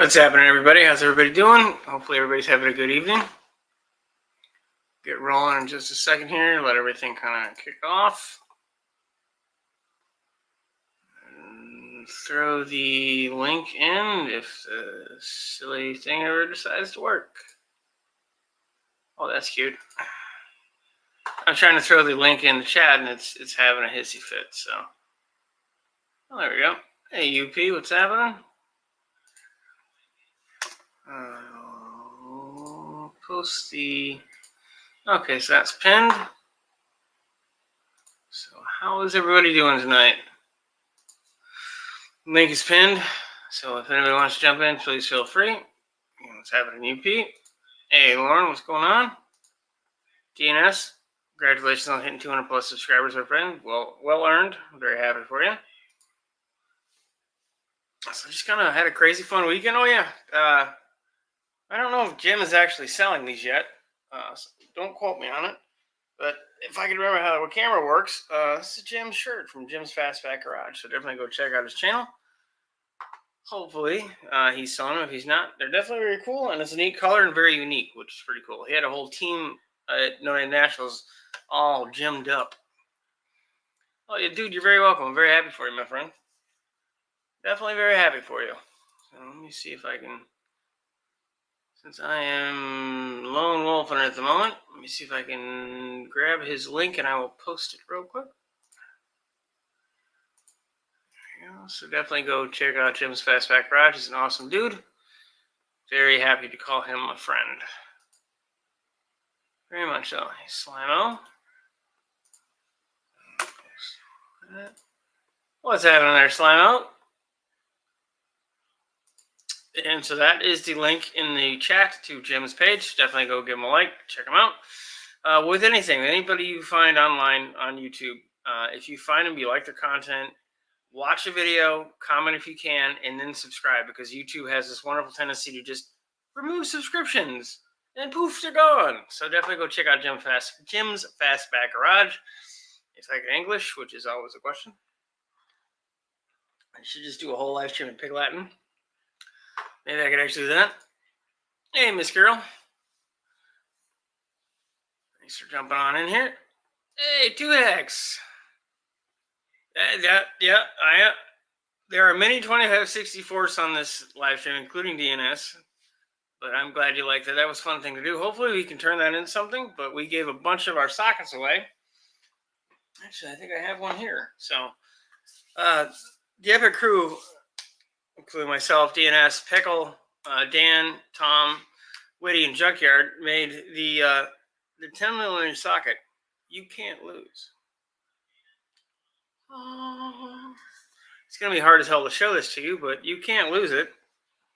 What's happening, everybody? How's everybody doing? Hopefully everybody's having a good evening. Get rolling in just a second here. Let everything kind of kick off. And throw the link in if the silly thing ever decides to work. Oh, that's cute. I'm trying to throw the link in the chat and it's having a hissy fit, so. Oh, there we go. Hey, UP, what's happening? Post the... Okay, so that's pinned. So how is everybody doing tonight? Link is pinned, so if anybody wants to jump in, please feel free. Let's have it in UP. Hey, Lauren, what's going on? DNS, congratulations on hitting 200 plus subscribers, my friend. Well earned. I'm very happy for you. So just kind of had a crazy fun weekend. Oh yeah, I don't know if Jim is actually selling these yet. So don't quote me on it. But if I can remember how the camera works, this is Jim's shirt from Jim's Fastback Garage. So definitely go check out his channel. Hopefully, he's selling them. If he's not, they're definitely very cool, and it's a neat color and very unique, which is pretty cool. He had a whole team at No Name Nationals all gemmed up. Oh, yeah, dude, you're very welcome. I'm very happy for you, my friend. Definitely very happy for you. So let me see if I can, since I am lone wolfing at the moment, let me see if I can grab his link, and I will post it real quick. So definitely go check out Jim's Fastback Garage. He's an awesome dude. Very happy to call him a friend. Very much so. Hey, Slimo. What's happening there, Slimo? And so that is the link in the chat to Jim's page. Definitely go give him a like. Check him out. With anything, anybody you find online on YouTube, if you find them, you like their content, watch a video, comment if you can, and then subscribe, because YouTube has this wonderful tendency to just remove subscriptions and poof, they're gone. So definitely go check out Jim's Fastback Garage. If I can English, which is always a question. I should just do a whole live stream in Pig Latin. Maybe I could actually do that. Hey, Miss Girl. Thanks for jumping on in here. Hey, 2X. There are many 2564s on this live stream, including DNS. But I'm glad you liked it. That was a fun thing to do. Hopefully we can turn that into something. But we gave a bunch of our sockets away. Actually, I think I have one here. So, the Epic crew, including myself, DNS, Pickle, Dan, Tom, Witty, and Junkyard, made the 10mm socket. You can't lose. Oh, it's going to be hard as hell to show this to you, but you can't lose it.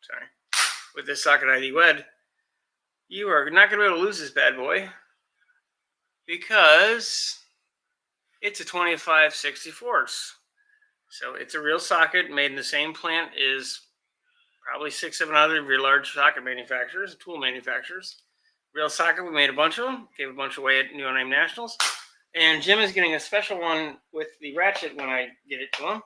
Sorry. With this socket ID WED. You are not going to be able to lose this bad boy, because it's a 2564s. So it's a real socket made in the same plant as probably 6-7 other very large socket manufacturers, tool manufacturers. Real socket, we made a bunch of them, gave a bunch away at No Name Nationals. And Jim is getting a special one with the ratchet when I get it to him,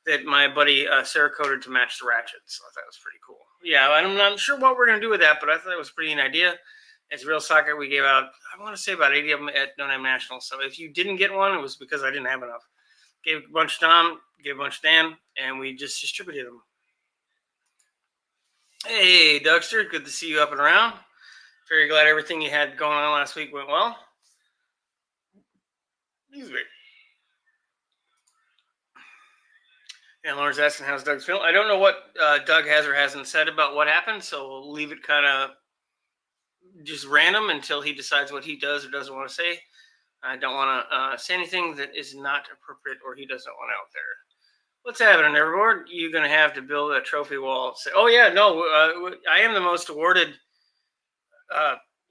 that my buddy Sarah coded to match the ratchet. So I thought it was pretty cool. Yeah, I'm not sure what we're going to do with that, but I thought it was a pretty neat idea. It's a real socket. We gave out, I want to say, about 80 of them at No Name Nationals. So if you didn't get one, it was because I didn't have enough. Gave a bunch to Tom, gave a bunch to Dan, and we just distributed them. Hey, Dougster, good to see you up and around. Very glad everything you had going on last week went well. Excuse me. And Lauren's asking, how's Doug's feeling? I don't know what Doug has or hasn't said about what happened, so we'll leave it kind of just random until he decides what he does or doesn't want to say. I don't want to say anything that is not appropriate or he doesn't want out there. What's happening, everyone? You're going to have to build a trophy wall. Oh, yeah, no, I am the most awarded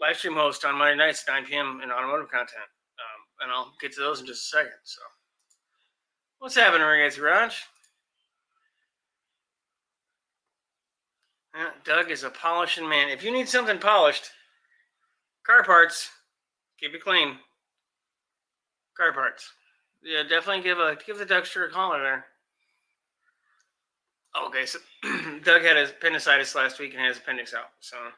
live stream host on Monday nights at 9 p.m. in automotive content. And I'll get to those in just a second. So, what's happening, Renegades Garage? Doug is a polishing man. If you need something polished, car parts, keep it clean. Car parts. Yeah, definitely give the Dougster a call in there. Okay, so Doug had his appendicitis last week and had his appendix out. So I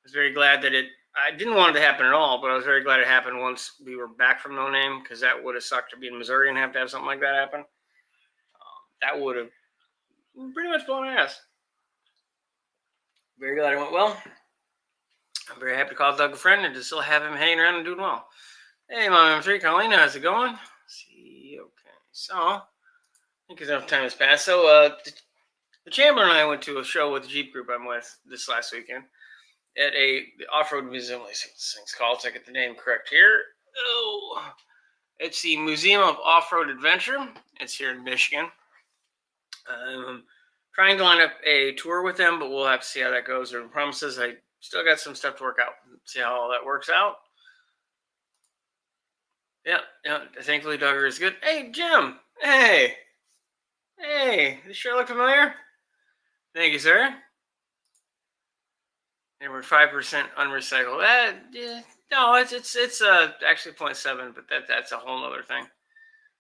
was very glad that I didn't want it to happen at all, but I was very glad it happened once we were back from No Name, because that would have sucked to be in Missouri and have to have something like that happen. That would have pretty much blown ass. Very glad it went well. I'm very happy to call Doug a friend and to still have him hanging around and doing well. Hey, Mom M3, Colleen, how's it going? Let's see, okay, so I think enough time has passed. So, the Chamber and I went to a show with the Jeep group I'm with this last weekend at the off-road museum. Let's see what this thing's called, so I get the name correct here. Oh, it's the Museum of Off-Road Adventure. It's here in Michigan. I'm trying to line up a tour with them, but we'll have to see how that goes. There are promises. I still got some stuff to work out. See how all that works out. Yeah. Thankfully, Duggar is good. Hey, Jim. Hey. This sure look familiar? Thank you, sir. And we're 5% unrecycled. No, it's actually 0.7, but that's a whole other thing.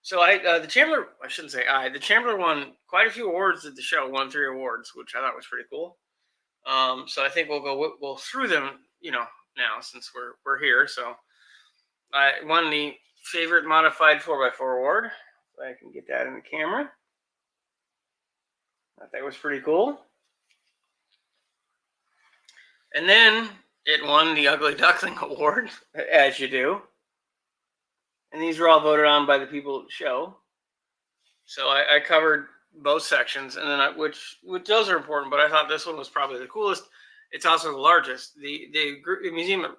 So the Chandler, I shouldn't say the Chandler won quite a few awards at the show. Won 3 awards, which I thought was pretty cool. So I think we'll through them, now since we're here. So I won the favorite modified 4x4 award. So I can get that in the camera. I thought that was pretty cool. And then it won the Ugly Duckling Award, as you do. And these were all voted on by the people at the show. So I covered both sections, and then which those are important, but I thought this one was probably the coolest. It's also the largest. The museum,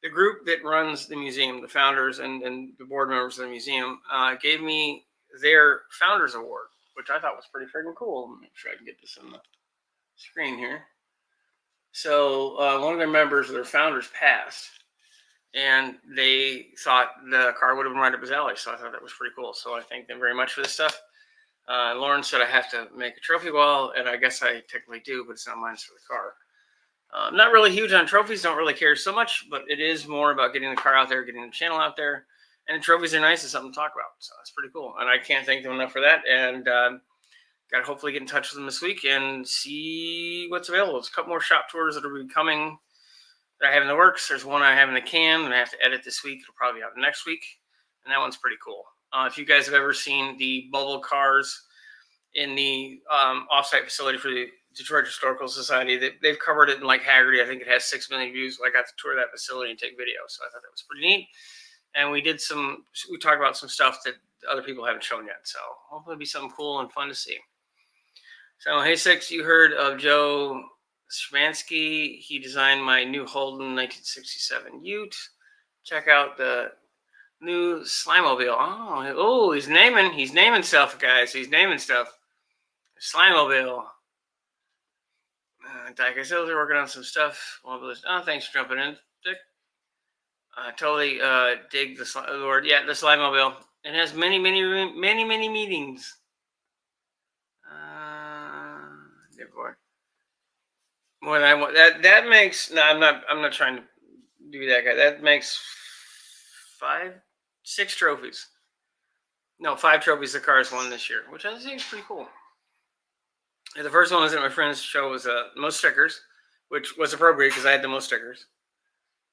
the group that runs the museum, the founders and the board members of the museum, gave me their Founders Award, which I thought was pretty freaking cool. Let me make sure I can get this in the screen here. So one of their members, their founders, passed, and they thought the car would have been right up his alley. So I thought that was pretty cool. So I thank them very much for this stuff. Lauren said I have to make a trophy wall, and I guess I technically do, but it's not mine, it's for the car. I'm not really huge on trophies, don't really care so much, but it is more about getting the car out there, getting the channel out there, and the trophies are nice. It's something to talk about, so that's pretty cool, and I can't thank them enough for that. And got to hopefully get in touch with them this week and see what's available. There's a couple more shop tours that will be coming that I have in the works. There's one I have in the can that I have to edit this week. It'll probably be out next week, and that one's pretty cool. If you guys have ever seen the bubble cars in the offsite facility for the Detroit Historical Society, they've covered it in like Haggerty. I think it has 6 million views. I got to tour that facility and take videos, so I thought that was pretty neat. And we talked about some stuff that other people haven't shown yet, so hopefully it'll be something cool and fun to see. So, hey, Six, you heard of Joe Schmansky. He designed my new Holden 1967 Ute. Check out the new Slimobile. Oh, he's naming stuff, guys. He's naming stuff. Slimobile. Like I said, they're working on some stuff. Thanks for jumping in, Dick. Totally dig the word. Yeah, the Slimobile. It has many meetings. More than I want. That makes. No, I'm not trying to do that, guy. That makes 6 trophies. No, 5 trophies the cars won this year, which I think is pretty cool. And the first one was at my friend's show, was most stickers, which was appropriate because I had the most stickers.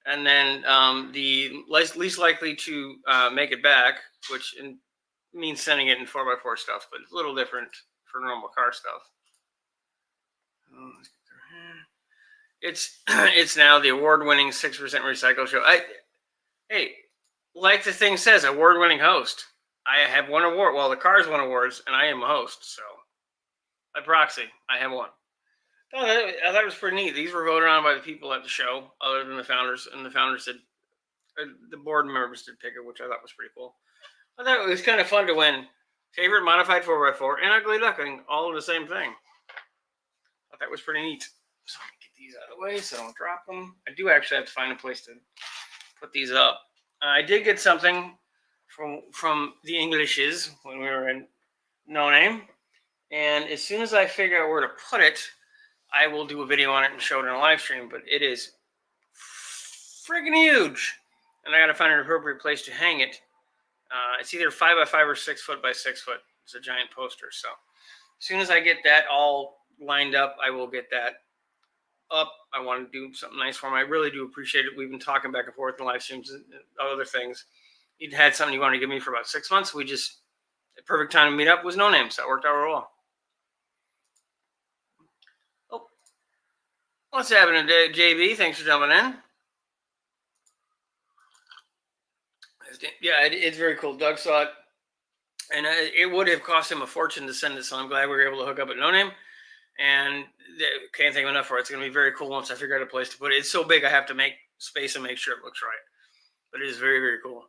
And then the least likely to make it back, which means sending it in 4x4 stuff, but it's a little different for normal car stuff. It's now the award-winning 6% recycle show. Hey, like the thing says, award-winning host. I have won award. Well, the cars won awards, and I am a host, so by proxy, I have won. I thought it was pretty neat. These were voted on by the people at the show, other than the founders, and the founders did. The board members did pick it, which I thought was pretty cool. I thought it was kind of fun to win favorite modified 4x4 and Ugly Duckling, all of the same thing. I thought that was pretty neat. So I'm gonna get these out of the way so I don't drop them. I do actually have to find a place to put these up. I did get something from the Englishes when we were in No Name, and as soon as I figure out where to put it, I will do a video on it and show it in a live stream. But it is freaking huge, and I got to find an appropriate place to hang it. It's either 5x5 or 6 foot by 6 foot. It's a giant poster, so As soon as I get that all lined up, I will get that up. I want to do something nice for him. I really do appreciate it. We've been talking back and forth in live streams and other things. He'd had something he wanted to give me for about 6 months. We just, the perfect time to meet up was No Name, so it worked out real well. Oh, what's happening today, JB? Thanks for jumping in. Yeah, it's very cool. Doug saw it, and it would have cost him a fortune to send it, so I'm glad we were able to hook up at No Name. And can't thank him enough for it. It's going to be very cool once I figure out a place to put it. It's so big, I have to make space and make sure it looks right. But it is very, very cool.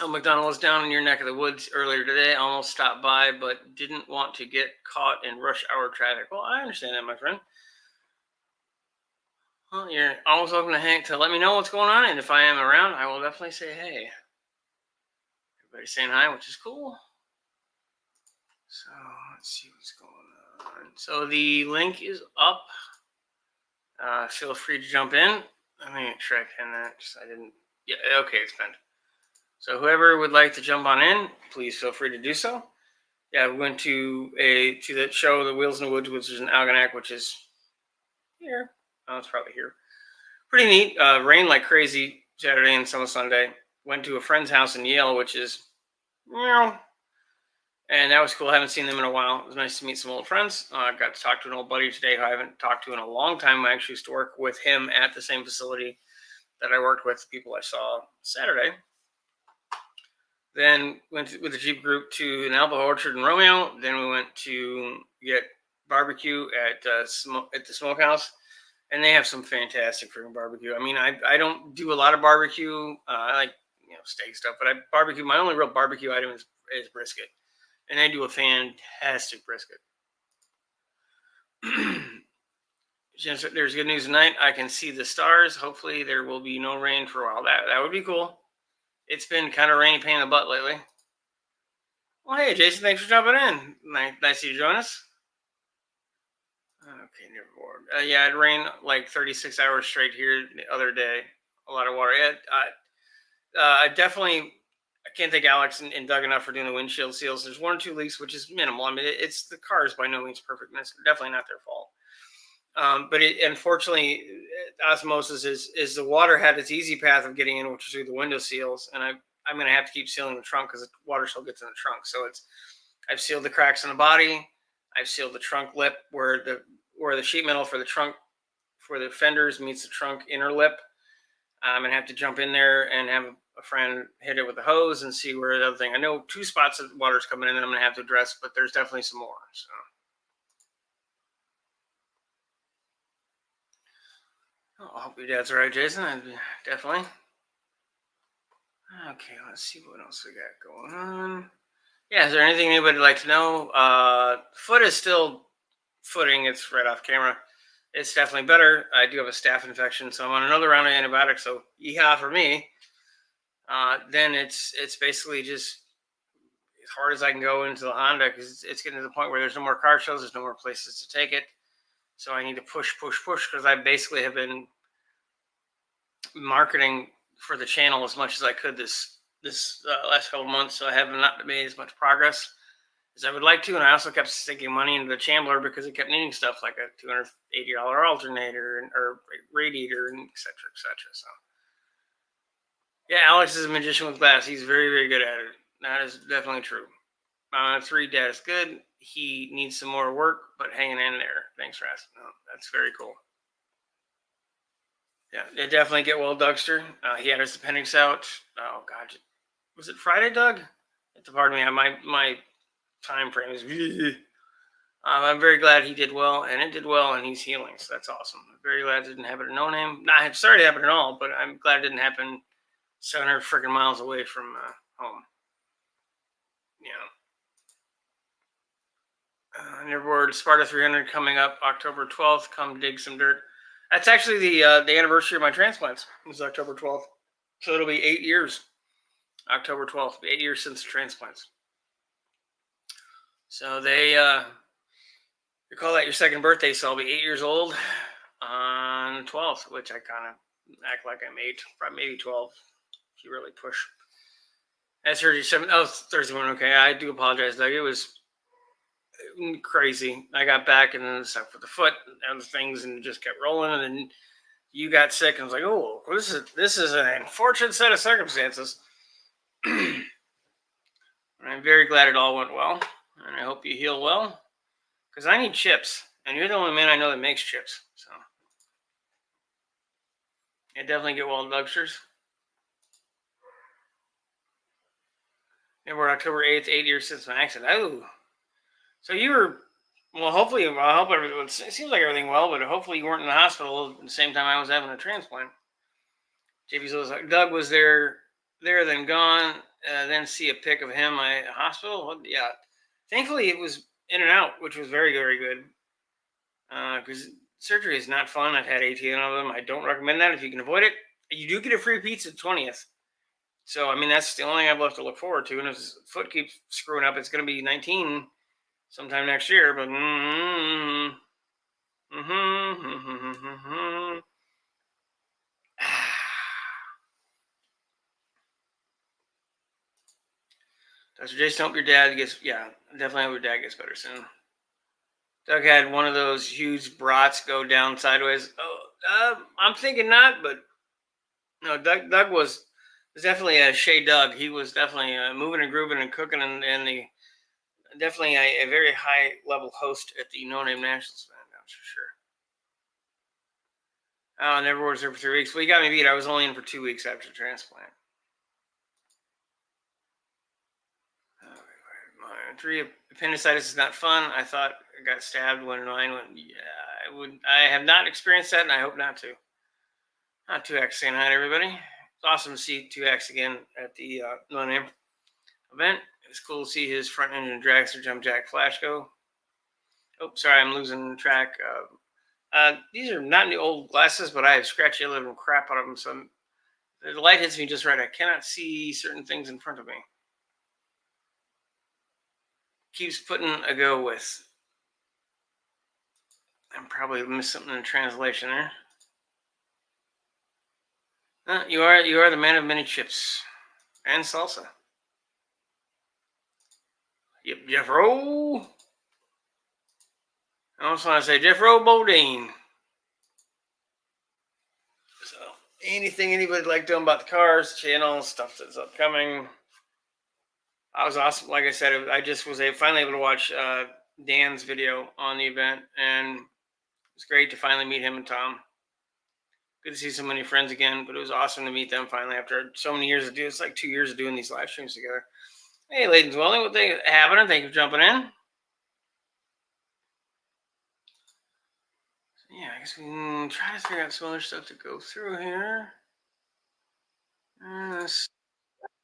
Oh, McDonald was down in your neck of the woods earlier today. I almost stopped by, but didn't want to get caught in rush hour traffic. Well, I understand that, my friend. Well, you're always welcome to Hank to let me know what's going on, and if I am around, I will definitely say hey. Everybody's saying hi, which is cool. So let's see what's going on. So the link is up. Feel free to jump in. Let me make sure I pin that. I didn't. Yeah, okay, it's pinned. So whoever would like to jump on in, please feel free to do so. Yeah, we went to that show, The Wheels in the Woods, which is in Algonac, which is here. Oh, it's probably here. Pretty neat. Rained like crazy Saturday and some Sunday. Went to a friend's house in Yale, which is, and that was cool. I haven't seen them in a while. It was nice to meet some old friends. I got to talk to an old buddy today who I haven't talked to in a long time. I actually used to work with him at the same facility that I worked with, the people I saw Saturday. Then went with the Jeep group to an apple orchard in Romeo. Then we went to get barbecue at the smokehouse, and they have some fantastic freaking barbecue. I mean, I don't do a lot of barbecue. I like steak stuff, but barbecue. My only real barbecue item is brisket, and they do a fantastic brisket. There's good news tonight. I can see the stars. Hopefully, there will be no rain for a while. That would be cool. It's been kind of rainy, pain in the butt lately. Well, hey, Jason, thanks for jumping in. Nice of you to join us. Okay, never bored. Yeah, it rained like 36 hours straight here the other day. A lot of water. I definitely, I can't thank Alex and Doug enough for doing the windshield seals. There's 1 or 2 leaks, which is minimal. I mean, it's the car is by no means perfect, and it's definitely not their fault. But unfortunately, osmosis is the water had its easy path of getting in, which is through the window seals, and I'm going to have to keep sealing the trunk because the water still gets in the trunk. So I've sealed the cracks in the body. I've sealed the trunk lip where the sheet metal for the trunk for the fenders meets the trunk inner lip. I'm going to have to jump in there and have a friend hit it with a hose and see where the other thing. I know 2 spots of water's coming in that I'm going to have to address, but there's definitely some more. So. I hope your dad's all right, Jason. Definitely. Okay, let's see what else we got going on. Yeah, is there anything anybody would like to know? Foot is still footing. It's right off camera. It's definitely better. I do have a staph infection, so I'm on another round of antibiotics. So yeehaw for me. Then it's basically just as hard as I can go into the Honda because it's getting to the point where there's no more car shows. There's no more places to take it. So I need to push because I basically have been marketing for the channel as much as I could this last couple months. So I have not made as much progress as I would like to. And I also kept sinking money into the Chandler because it kept needing stuff like a $280 alternator or radiator and et cetera, et cetera. So yeah, Alex is a magician with glass. He's very, very good at it. That is definitely true. 3 dad is good. He needs some more work, but hanging in there. Thanks for asking. No, that's very cool. Yeah, they definitely get well, Dougster. He had his appendix out. Oh God, was it Friday, Doug? Pardon me. My time frame is. I'm very glad he did well, and it did well, and he's healing. So that's awesome. I'm very glad it didn't happen to No Name. I'm sorry it happened at all, but I'm glad it didn't happen 700 freaking miles away from home. Neverboard Sparta 300 coming up October 12th. Come dig some dirt. That's actually the anniversary of my transplants. It was October 12th. So it'll be 8 years. October 12th. 8 years since the transplants. So they call that your second birthday. So I'll be 8 years old on the 12th, which I kind of act like I'm 8, probably maybe 12 if you really push. That's 37. Oh, 31. Okay, I do apologize, Doug. It was crazy. I got back and then stuff with the foot and other things, and it just kept rolling. And then you got sick, and I was like, oh, this is an unfortunate set of circumstances. And I'm very glad it all went well, and I hope you heal well, because I need chips, and you're the only man I know that makes chips. So yeah, definitely get well in Dougsters. It were October 8th, 8 years since my accident. Oh, so you were, well, hopefully, I hope everything, it seems like everything well, but hopefully you weren't in the hospital at the same time I was having a transplant. JP's was like, Doug was there, then gone, then see a pic of him at the hospital. Well, yeah. Thankfully, it was in and out, which was very, very good. Because surgery is not fun. I've had 18 of them. I don't recommend that if you can avoid it. You do get a free pizza 20th. So, I mean, that's the only thing I've left to look forward to. And if his foot keeps screwing up, it's going to be 19 sometime next year. But, Dr. Jason, hope your dad gets, yeah, definitely hope your dad gets better soon. Doug had one of those huge brats go down sideways. Oh, I'm thinking not, but no, Doug was definitely a Shea Doug. He was definitely moving and grooving and cooking, and definitely a very high level host at the No Name Nationals event, that's for sure. I never was there for 3 weeks. Well, you got me beat. I was only in for 2 weeks after the transplant. 3, appendicitis is not fun. I thought I got stabbed when mine went. Yeah, I have not experienced that, and I hope not to. Not 2X saying hi to everybody. It's awesome to see 2X again at the No Name event. It's cool to see his front engine dragster jump jack flash go. Oh, sorry, I'm losing track. These are not new old glasses, but I have scratched the living crap out of them. So the light hits me just right. I cannot see certain things in front of me. Keeps putting a go with. I'm probably missed something in the translation there. You are the man of many chips and salsa. Yep, Jeff Rowe. I also want to say Jeff Rowe Bodine. So anything anybody like doing about the cars, channel, stuff that's upcoming. I was awesome. Like I said, I just was finally able to watch Dan's video on the event, and it was great to finally meet him and Tom. Good to see so many friends again, but it was awesome to meet them finally after so many years of doing. It's like 2 years of doing these live streams together. Hey, ladies and gentlemen, what they happening? Thank you for jumping in. Yeah, I guess we can try to figure out some other stuff to go through here.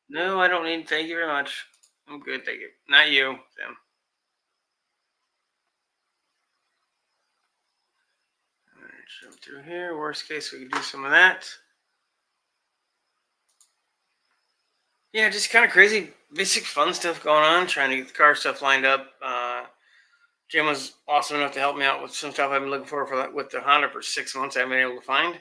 No, I don't need. Thank you very much. I'm good, thank you. Not you, Tim. Jump through here. Worst case, we can do some of that. Yeah, just kind of crazy, basic fun stuff going on. Trying to get the car stuff lined up. Jim was awesome enough to help me out with some stuff I've been looking for that with the Honda for 6 months. I haven't been able to find.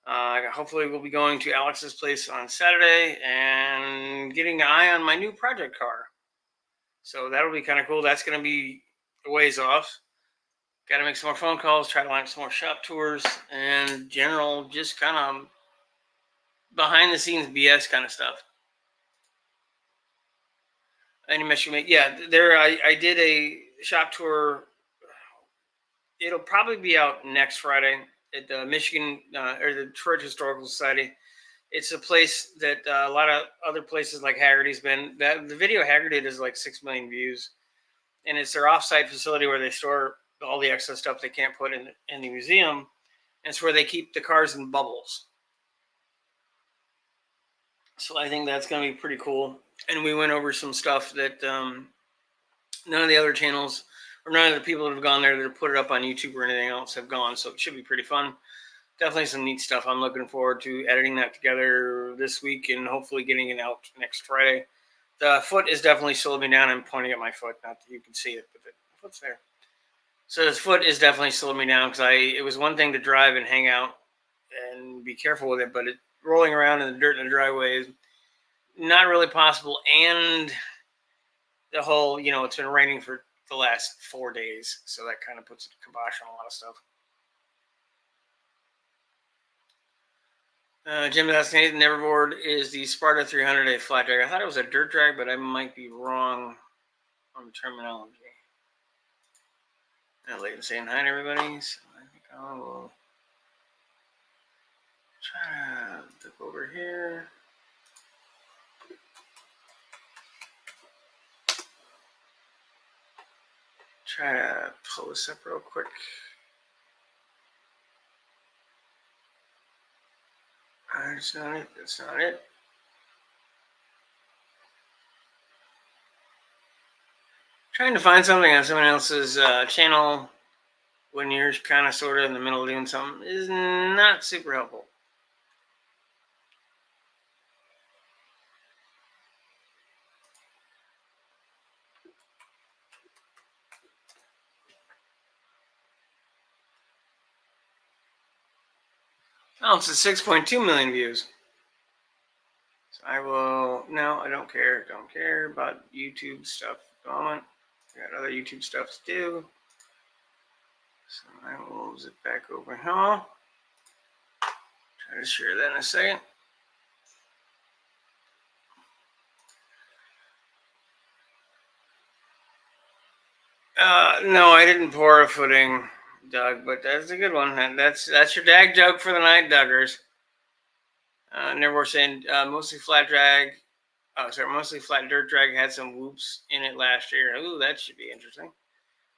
Hopefully, we'll be going to Alex's place on Saturday and getting an eye on my new project car. So that'll be kind of cool. That's going to be a ways off. Got to make some more phone calls, try to line up some more shop tours, and general just kind of behind the scenes BS kind of stuff. Any mess you make, yeah. There, I did a shop tour. It'll probably be out next Friday at the Michigan or the Detroit Historical Society. It's a place that a lot of other places like Haggerty's been. The video Haggerty is like 6 million views, and it's their offsite facility where they store all the excess stuff they can't put in the museum. And it's where they keep the cars in bubbles. So I think that's going to be pretty cool. And we went over some stuff that none of the other channels or none of the people that have gone there that have put it up on YouTube or anything else have gone. So it should be pretty fun. Definitely some neat stuff. I'm looking forward to editing that together this week and hopefully getting it out next Friday. The foot is definitely slowing me down. I'm pointing at my foot. Not that you can see it, but the foot's there. So this foot is definitely slowing me down because it was one thing to drive and hang out and be careful with it, but rolling around in the dirt in the driveway is not really possible. And the whole, it's been raining for the last 4 days, so that kind of puts a kibosh on a lot of stuff. Jim asking, Neverboard, is the Sparta 300 a flat drag? I thought it was a dirt drag, but I might be wrong on the terminology. Leighton saying hi to everybody. So I think I will try to look over here. Try to pull this up real quick. That's not it. That's not it. Trying to find something on someone else's channel when you're kind of sort of in the middle of doing something is not super helpful. Oh, it's at 6.2 million views. So I will, no, I don't care. Don't care about YouTube stuff at the moment. I got other YouTube stuff to do. So I will zip back over here. Try to share that in a second. No, I didn't pour a footing, Doug, but that's a good one. And that's your dag joke for the night, Duggers. Never saying mostly flat drag. Oh, sorry, mostly flat dirt drag had some whoops in it last year. Ooh, that should be interesting.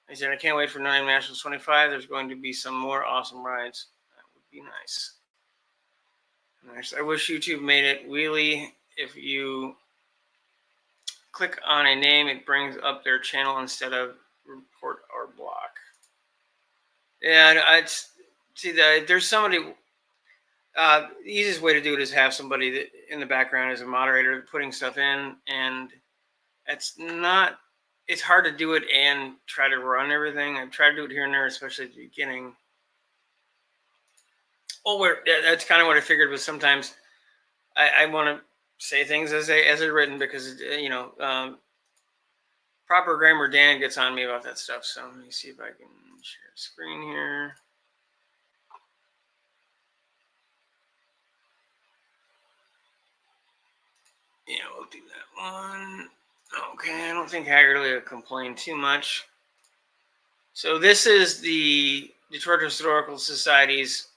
He said, I can't wait for Nine Nationals 25. There's going to be some more awesome rides. That would be nice. Nice. I wish YouTube made it wheelie. If you click on a name, it brings up their channel instead of report or block. Yeah, I'd see that there's somebody. The easiest way to do it is have somebody that in the background as a moderator putting stuff in, and it's not. It's hard to do it and try to run everything. I've tried to do it here and there, especially at the beginning. That's kind of what I figured was sometimes I want to say things as they're written because proper grammar. Dan gets on me about that stuff. So let me see if I can share screen here. Yeah, we'll do that one. Okay, I don't think Haggard will complain too much. So this is the Detroit Historical Society's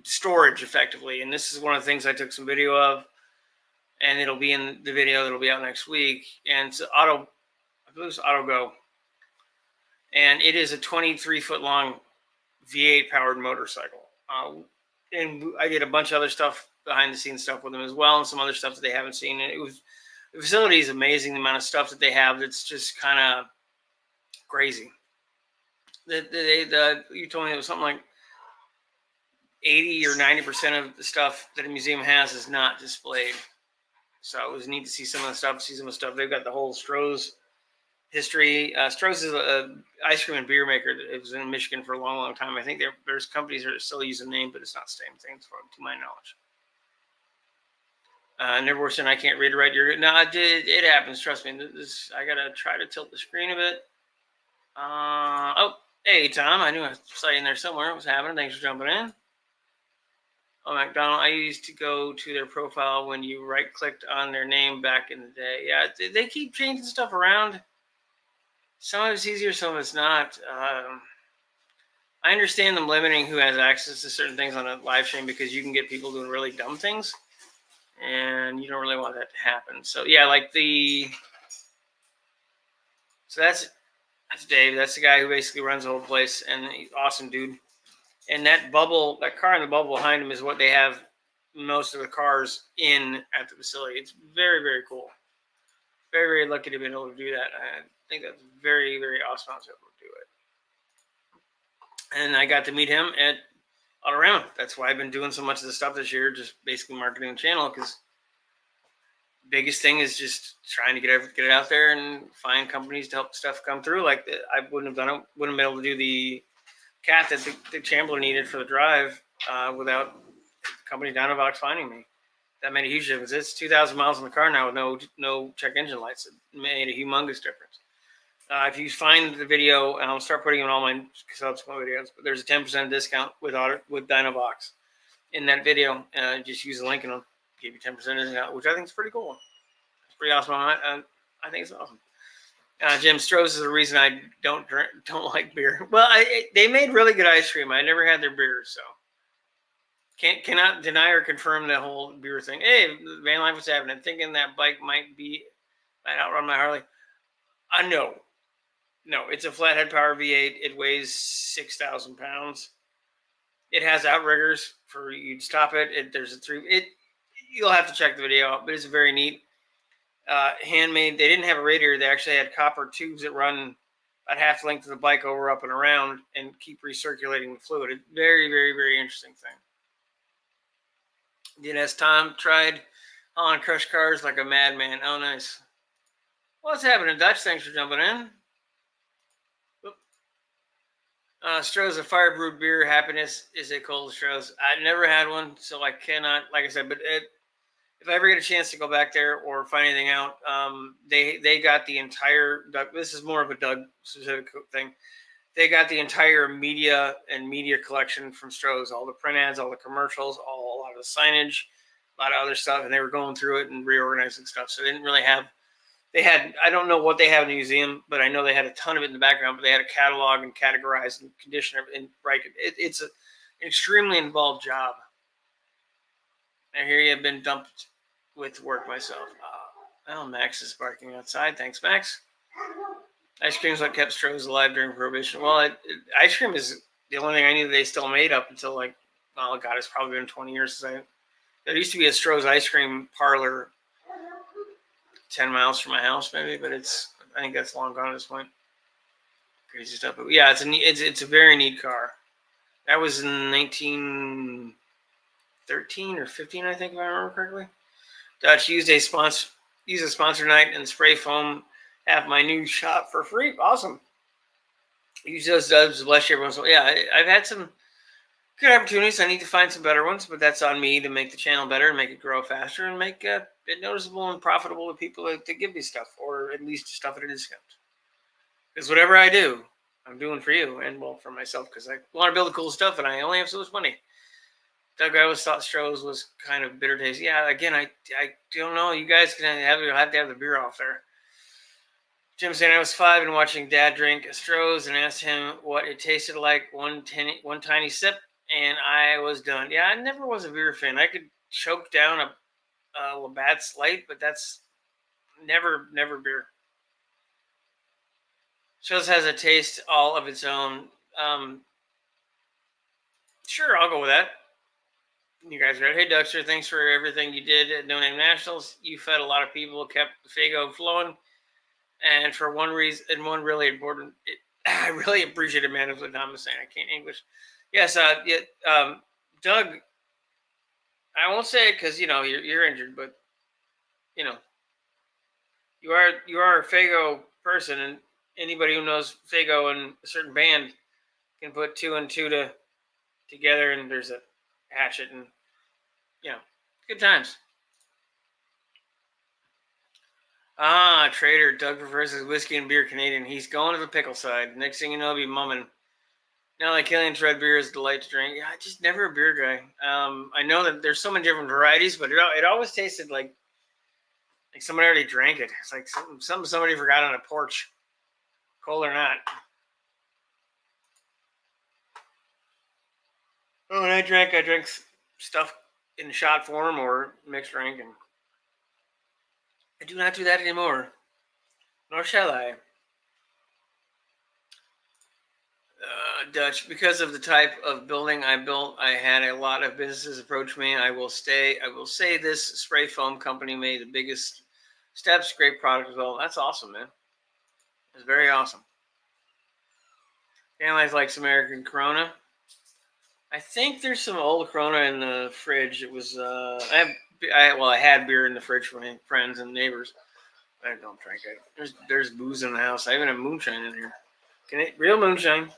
storage, effectively, and this is one of the things I took some video of, and it'll be in the video that'll be out next week. And it's I believe it's Auto Go, and it is a 23-foot long V8 powered motorcycle. And I did a bunch of other stuff, behind the scenes stuff with them as well, and some other stuff that they haven't seen. And the facility is amazing. The amount of stuff that they have, that's just kind of crazy. You told me it was something like 80 or 90% of the stuff that a museum has is not displayed. So it was neat to see some of the stuff, They've got the whole Stroh's history. Stroh's is an ice cream and beer maker. It was in Michigan for a long, long time. I think there's companies that still use the name, but it's not the same thing, to my knowledge. Never saying I can't read or write. No, it happens. Trust me. I gotta try to tilt the screen a bit. Hey Tom, I knew I saw you in there somewhere. What's happening? Thanks for jumping in. Oh, McDonald, I used to go to their profile when you right-clicked on their name back in the day. Yeah, they keep changing stuff around. Some of it's easier, some of it's not. I understand them limiting who has access to certain things on a live stream because you can get people doing really dumb things, and you don't really want that to happen. So yeah, so that's Dave. That's the guy who basically runs the whole place, and he's awesome dude. And that car in the bubble behind him is what they have most of the cars in at the facility. It's very, very cool. Very, very lucky to be able to do that. I think that's very, very awesome I was able to do it. And I got to meet him at Autorama. That's why I've been doing so much of the stuff this year, just basically marketing the channel, because biggest thing is just trying to get it out there and find companies to help stuff come through. Like I wouldn't have been able to do the cat that the Chandler needed for the drive without the company Dynavox finding me. That made a huge difference. It's 2,000 miles in the car now with no check engine lights. It made a humongous difference. If you find the video, and I'll start putting in all my subsequent videos, but there's a 10% discount with Dinobox in that video. Just use the link and I'll give you 10% discount, which I think is pretty cool. It's pretty awesome. I think it's awesome. Jim, Stroh's is the reason I don't like beer. Well, they made really good ice cream. I never had their beer, so cannot deny or confirm the whole beer thing. Hey, van life was happening. Thinking that bike might outrun my Harley. No, it's a flathead power V8. It weighs 6,000 pounds. It has outriggers for you to stop it. There's a you'll have to check the video out, but it's very neat. Handmade. They didn't have a radiator. They actually had copper tubes that run about half the length of the bike over, up, and around, and keep recirculating the fluid. It's very, very, very interesting thing. Then as Tom tried on crush cars like a madman. Oh, nice. What's happening, Dutch? Thanks for jumping in. Stroh's a fire brewed beer. Happiness is a cold Stroh's. I never had one, so I cannot, like I said, but if I ever get a chance to go back there or find anything out, they got the entire Doug. This is more of a Doug specific thing. They got the entire media collection from Stroh's, all the print ads, all the commercials, a lot of the signage, a lot of other stuff, and they were going through it and reorganizing stuff. So they didn't really have. I don't know what they have in the museum, but I know they had a ton of it in the background. But they had a catalog and categorized and condition and right. It's an extremely involved job. I hear you have been dumped with work myself. Well, Max is barking outside. Thanks, Max. Ice cream is what kept Stroh's alive during Prohibition. Well, ice cream is the only thing I knew they still made up until it's probably been 20 years since there used to be a Stroh's ice cream parlor 10 miles from my house, maybe, but I think that's long gone at this point. Crazy stuff. But yeah, it's a very neat car. That was in 1913 or 15, I think, if I remember correctly. Dutch used a sponsor night and spray foam at my new shop for free. Awesome. Use those dubs, bless you everyone. So yeah, I've had some good opportunities. I need to find some better ones, but that's on me to make the channel better and make it grow faster and make it noticeable and profitable to people to give me stuff, or at least stuff at a discount. Because whatever I do, I'm doing for you and, well, for myself, because I want to build cool stuff and I only have so much money. Doug, I always thought Stroh's was kind of bitter taste. Yeah, again, I don't know. You guys have to have the beer off there. Jim saying I was 5 and watching Dad drink Stroh's and asked him what it tasted like. One tiny sip, and I was done. Yeah, I never was a beer fan. I could choke down a Labatt's Light, but that's never beer. Stroh's has a taste all of its own. Sure, I'll go with that. You guys are right. Hey, Duxter, thanks for everything you did at No Name Nationals. You fed a lot of people, kept the Faygo flowing. And for one reason, and one really important, I really appreciated, man, what Tom was saying. I can't English. Yes, Doug, I won't say it because, you're injured, but, you are a Faygo person, and anybody who knows Faygo and a certain band can put 2 and 2 together, and there's a hatchet, and, good times. Trader. Doug prefers his whiskey and beer Canadian. He's going to the pickle side. Next thing you know, he'll be mumming. Now, like Killian's red beer is a delight to drink. Yeah, I just never a beer guy. I know that there's so many different varieties, but it always tasted like somebody already drank it. It's like something somebody forgot on a porch, cold or not. Oh, when I drank stuff in shot form or mixed drink, and I do not do that anymore. Nor shall I. Dutch, because of the type of building I built, I had a lot of businesses approach me. I will say this spray foam company made the biggest steps. Great product as well. That's awesome, man. It's very awesome. Families likes American Corona. I think there's some old Corona in the fridge. It was I had beer in the fridge for my friends and neighbors. I don't drink it. There's booze in the house. I even have moonshine in here. Real moonshine.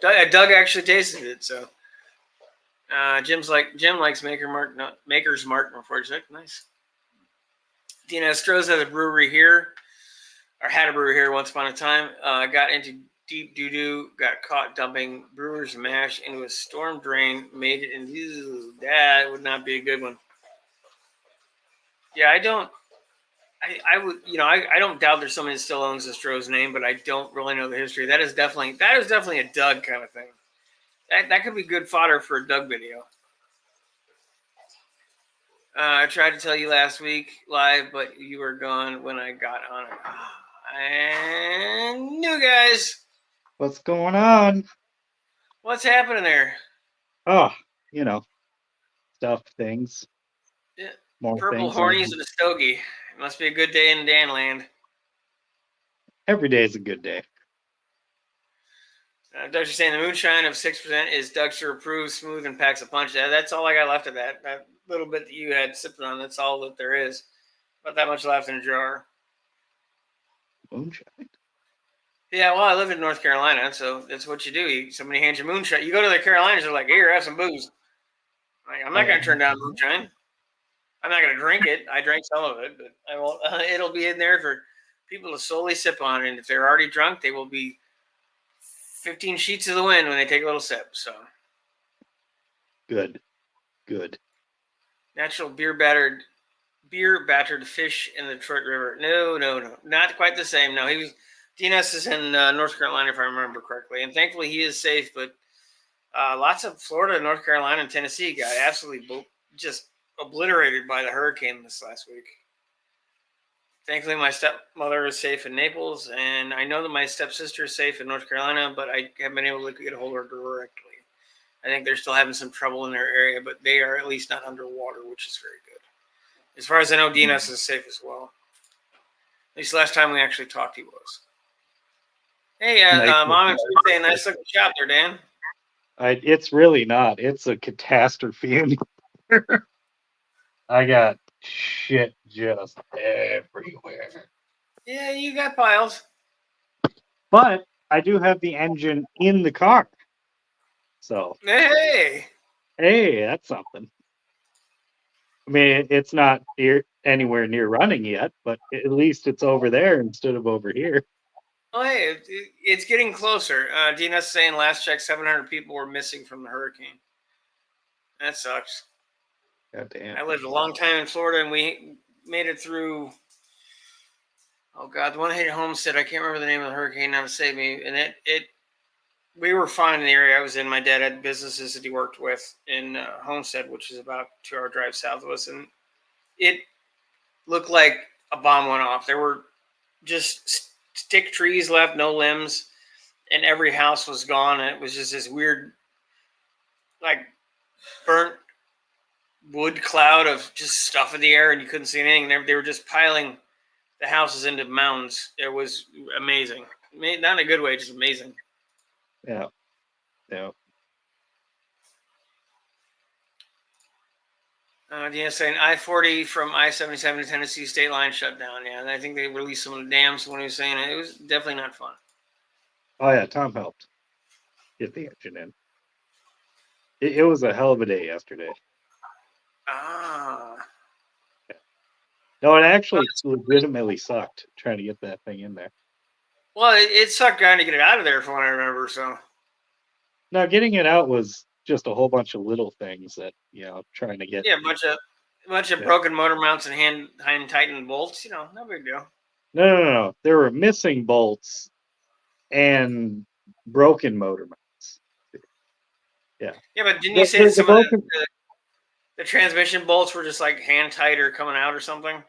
Doug actually tasted it, so Jim likes Maker's Mark. Unfortunately, nice. Dina Stroh's has a brewery here. or had a brewery here once upon a time. Got into deep doo doo, got caught dumping brewer's mash into a storm drain, made it into that would not be a good one. Yeah, I don't. I would, I don't doubt there's someone that still owns the Stroh's name, but I don't really know the history. That is definitely a Doug kind of thing. That could be good fodder for a Doug video. I tried to tell you last week live, but you were gone when I got on it. And new guys, What's going on? what's happening there? Oh, stuff, things, Yeah, more purple things on hornies and a stogie. It must be a good day in Danland. every day is a good day. Doug's saying the moonshine of 6% is Dougster approved, smooth, and packs a punch. That's all I got left of that. That little bit that you had sipping on, that's all that there is. Not that much left in a jar. Moonshine. Yeah, well, I live in North Carolina, so that's what you do. Somebody hands you moonshine. You go to the Carolinas, they're like, here, have some booze. I'm not going to turn down moonshine. I'm not going to drink it. I drank some of it, but I won't. It'll be in there for people to solely sip on. And if they're already drunk, they will be 15 sheets of the wind when they take a little sip. So Good. natural beer battered fish in the Detroit River. No, not quite the same. No, he was. DNS is in North Carolina, if I remember correctly, and thankfully he is safe. But lots of Florida, North Carolina, and Tennessee got absolutely just obliterated by the hurricane this last week. Thankfully, my stepmother is safe in Naples, and I know that my stepsister is safe in North Carolina, but I haven't been able to get a hold of her directly. I think they're still having some trouble in their area, but they are at least not underwater, which is very good. As far as I know, DNS is safe as well. At least last time we actually talked, he was. Hey, Mom and saying nice looking shop there, Dan. It's really not. It's a catastrophe in here. I got shit just everywhere. Yeah, you got piles. But I do have the engine in the car. So, Hey, that's something. I mean, it's not anywhere near running yet, but at least it's over there instead of over here. oh hey, it's getting closer. DNS saying last check, 700 people were missing from the hurricane. That sucks. God damn. I lived a long time in Florida, and we made it through. Oh God, the one hit Homestead. I can't remember the name of the hurricane now to save me. And we were fine in the area I was in. My dad had businesses that he worked with in Homestead, which is about a 2-hour drive south of us, and it looked like a bomb went off. There were just stick trees left, no limbs, and every house was gone. And it was just this weird, like, burnt wood cloud of just stuff in the air, and you couldn't see anything. They were just piling the houses into mountains. It was amazing. Not in a good way, just amazing. Yeah. Yeah, saying I-40 from I-77 to Tennessee state line shut down. Yeah, and I think they released some of the dams when he was saying it. It was definitely not fun. Oh yeah, Tom helped get the engine in. It was a hell of a day yesterday. Ah. Yeah. No, it actually legitimately sucked trying to get that thing in there. Well, it sucked trying to get it out of there, from what I remember. So. No, getting it out was just a whole bunch of little things that trying to get. Yeah, a bunch of broken motor mounts and hand tightened bolts. No big deal. No. There were missing bolts and broken motor mounts. Yeah. Yeah, but didn't you say that some of the transmission bolts were just like hand tight or coming out or something?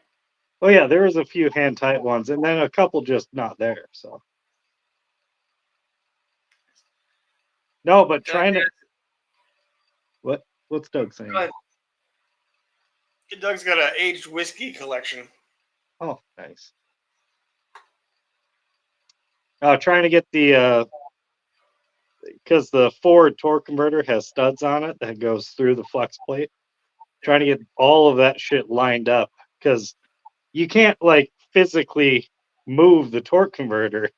Oh yeah, there was a few hand tight ones, and then a couple just not there. So. No, but trying to. What's Doug saying? Doug's got an aged whiskey collection. Oh, nice. Trying to get the because the Ford torque converter has studs on it that goes through the flex plate. Trying to get all of that shit lined up because you can't like physically move the torque converter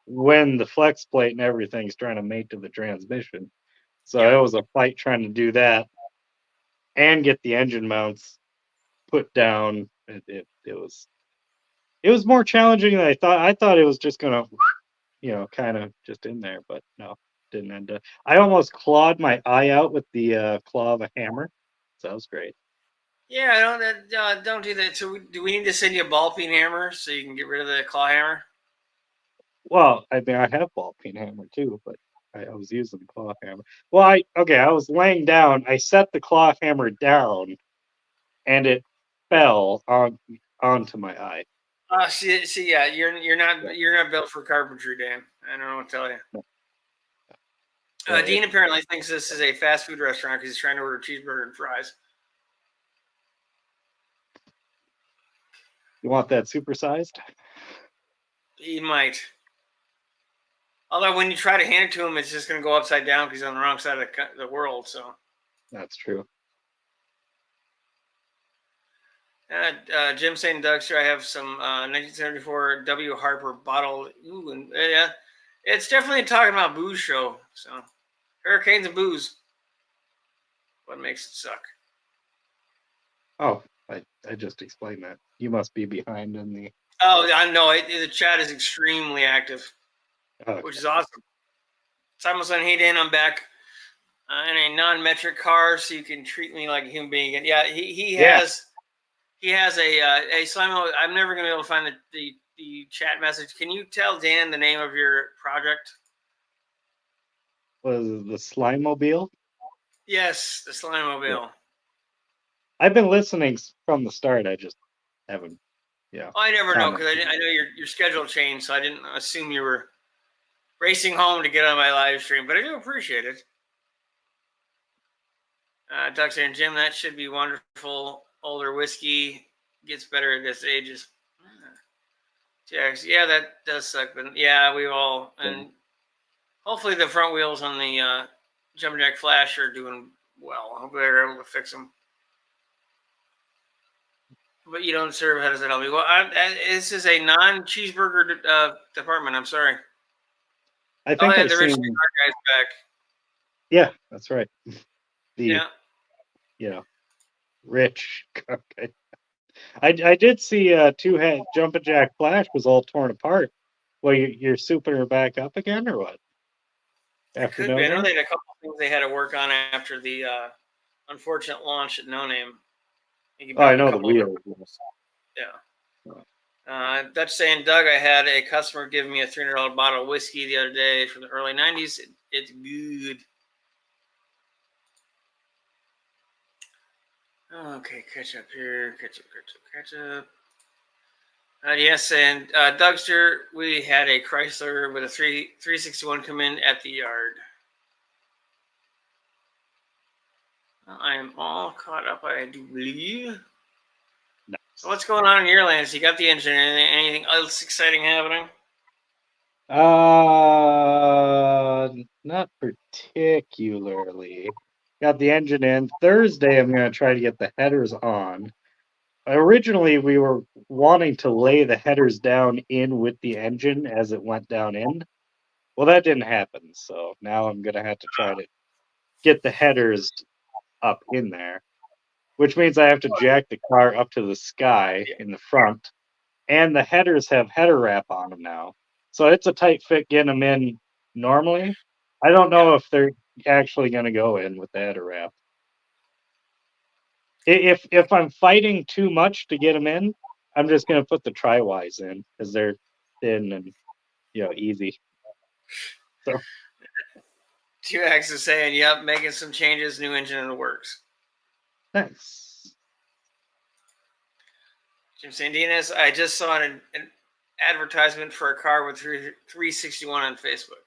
when the flex plate and everything's trying to mate to the transmission. So it was a fight trying to do that and get the engine mounts put down. It was It was more challenging than I thought. I thought it was just gonna, kind of just in there, but no, didn't end up. I almost clawed my eye out with the claw of a hammer. So that was great. Yeah, don't do that. So, do we need to send you a ball peen hammer so you can get rid of the claw hammer? Well, I mean, I have ball peen hammer too, but I was using the claw hammer. Well, I was laying down. I set the claw hammer down, and it fell onto my eye. See, yeah, you're Yeah, not built for carpentry, Dan. I don't know what to tell you. no, yeah, Dean apparently thinks this is a fast food restaurant because he's trying to order a cheeseburger and fries. you want that supersized? He might. Although when you try to hand it to him, it's just going to go upside down because he's on the wrong side of the world. So, That's true. Jim saying, Dougster, I have some 1974 W. Harper bottle. Ooh, and yeah, it's definitely talking about booze show. So, hurricanes and booze. What makes it suck? Oh, I just explained that. You must be behind in the. Oh, I know. The chat is extremely active, Okay. which is awesome. Simon saying, hey, Dan, I'm back in a non-metric car, so you can treat me like a human being. And yeah, he has a Slimo. I'm never gonna be able to find the chat message. Can you tell Dan the name of your project? Was it the Slimobile? Yes, the Slimobile. Yeah. I've been listening from the start. I just haven't. Yeah. I never know because I know your schedule changed, so I didn't assume you were racing home to get on my live stream. But I do appreciate it. Doug saying, Jim, that should be wonderful. Older whiskey gets better at this ages. Yeah, that does suck. But yeah, we all and hopefully the front wheels on the jumping jack Flash are doing well. Hopefully they're able to fix them. But you don't serve. How does that help me? Well, this is a non-cheeseburger department. I'm sorry. I think I've the rich seen. guy's back. Yeah, that's right. Yeah. Rich. Okay. I did see two-head jumping jack Flash was all torn apart. Well, you're souping her back up again, or what? It could be. I know they had a couple of things they had to work on after the unfortunate launch at No Name. I know the wheel. Yeah. Dutch saying, Doug, I had a customer give me a $300 bottle of whiskey the other day from the early 90s. It's good. Okay, catch up here. Catch up. Yes, and Dougster, we had a Chrysler with a 361 come in at the yard. I am all caught up, I do believe. Nice. So what's going on in your lands? You got the engine. Anything else exciting happening? Not particularly. Got the engine in. Thursday, I'm going to try to get the headers on. Originally, we were wanting to lay the headers down in with the engine as it went down in. Well, that didn't happen. So now I'm going to have to try to get the headers up in there, which means I have to jack the car up to the sky in the front. And the headers have header wrap on them now. So it's a tight fit getting them in normally. I don't know if they're actually going to go in with the header wrap. If I'm fighting too much to get them in, I'm just going to put the tri-wise in because they're thin and easy. So 2X is saying, yep, making some changes, new engine in the works. Nice. Jim Sandinez, I just saw an advertisement for a car with 361 on Facebook.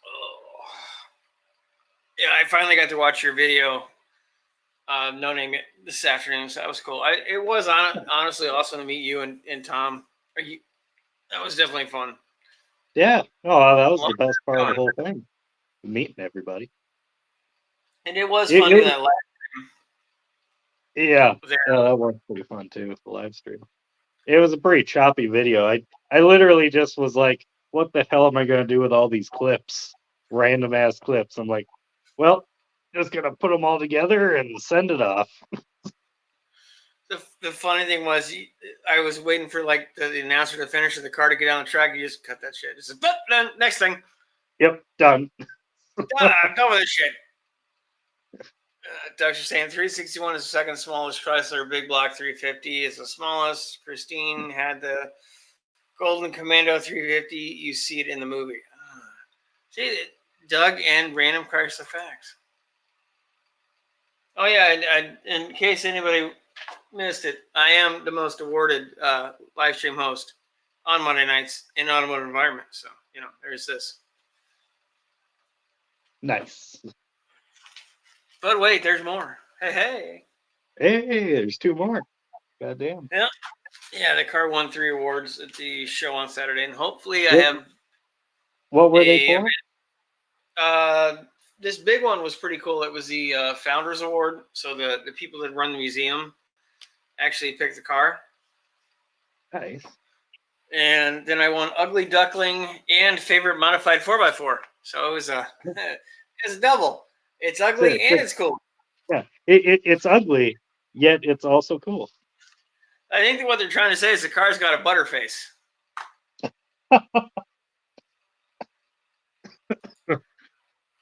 Oh. Yeah, I finally got to watch your video. No name this afternoon, so that was cool. It was honestly awesome to meet you and Tom. That was definitely fun. Yeah. Oh, that was the best part of the whole thing. Meeting everybody. And it was fun doing that live stream. Yeah. That was pretty fun too, the live stream. It was a pretty choppy video. I literally just was like, what the hell am I going to do with all these clips? Random ass clips. I'm like, well, just going to put them all together and send it off. The funny thing was, I was waiting for like the announcer to finish the car to get on the track. You just cut that shit. Just then next thing. Yep, done. I'm done with this shit. Dr. saying 361 is the second smallest Chrysler big block 350 is the smallest. Christine had the Golden Commando 350. You see it in the movie. See, Doug and random Chrysler facts. Oh yeah, and in case anybody missed it, I am the most awarded live stream host on Monday nights in automotive environment. So there's this. Nice. But wait, there's more. Hey. Hey, there's 2 more. Goddamn. Yeah, the car won 3 awards at the show on Saturday, and hopefully I have. What were they for? This big one was pretty cool. It was the Founders Award. So the people that run the museum actually picked the car. Nice. And then I won Ugly Duckling and Favorite Modified 4x4. So it was it's a double. It's ugly and it's cool. Yeah, it's ugly, yet it's also cool. I think that what they're trying to say is the car's got a butterface.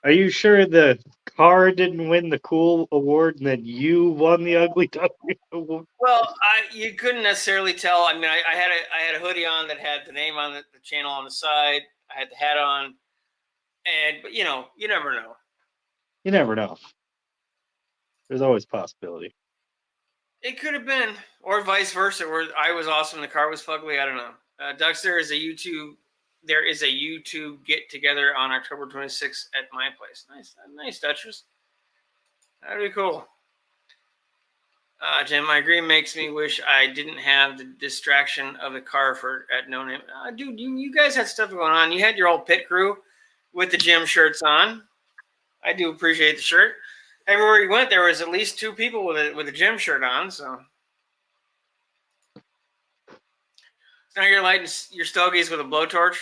Are you sure the car didn't win the cool award and then you won the ugly duckling award? Well, you couldn't necessarily tell. I mean, I had a hoodie on that had the name on the channel on the side. I had the hat on, but you never know. You never know. There's always possibility. It could have been, or vice versa, where I was awesome and the car was fugly. I don't know. Duxter is a YouTube. There is a YouTube get together on October 26th at my place. Nice, Duchess. That'd be cool. Jim, I agree. Makes me wish I didn't have the distraction of the car at No Name. Dude, you guys had stuff going on. You had your whole pit crew with the gym shirts on. I do appreciate the shirt. Everywhere you went, there was at least 2 people with a gym shirt on. So now you're lighting your stogies with a blowtorch.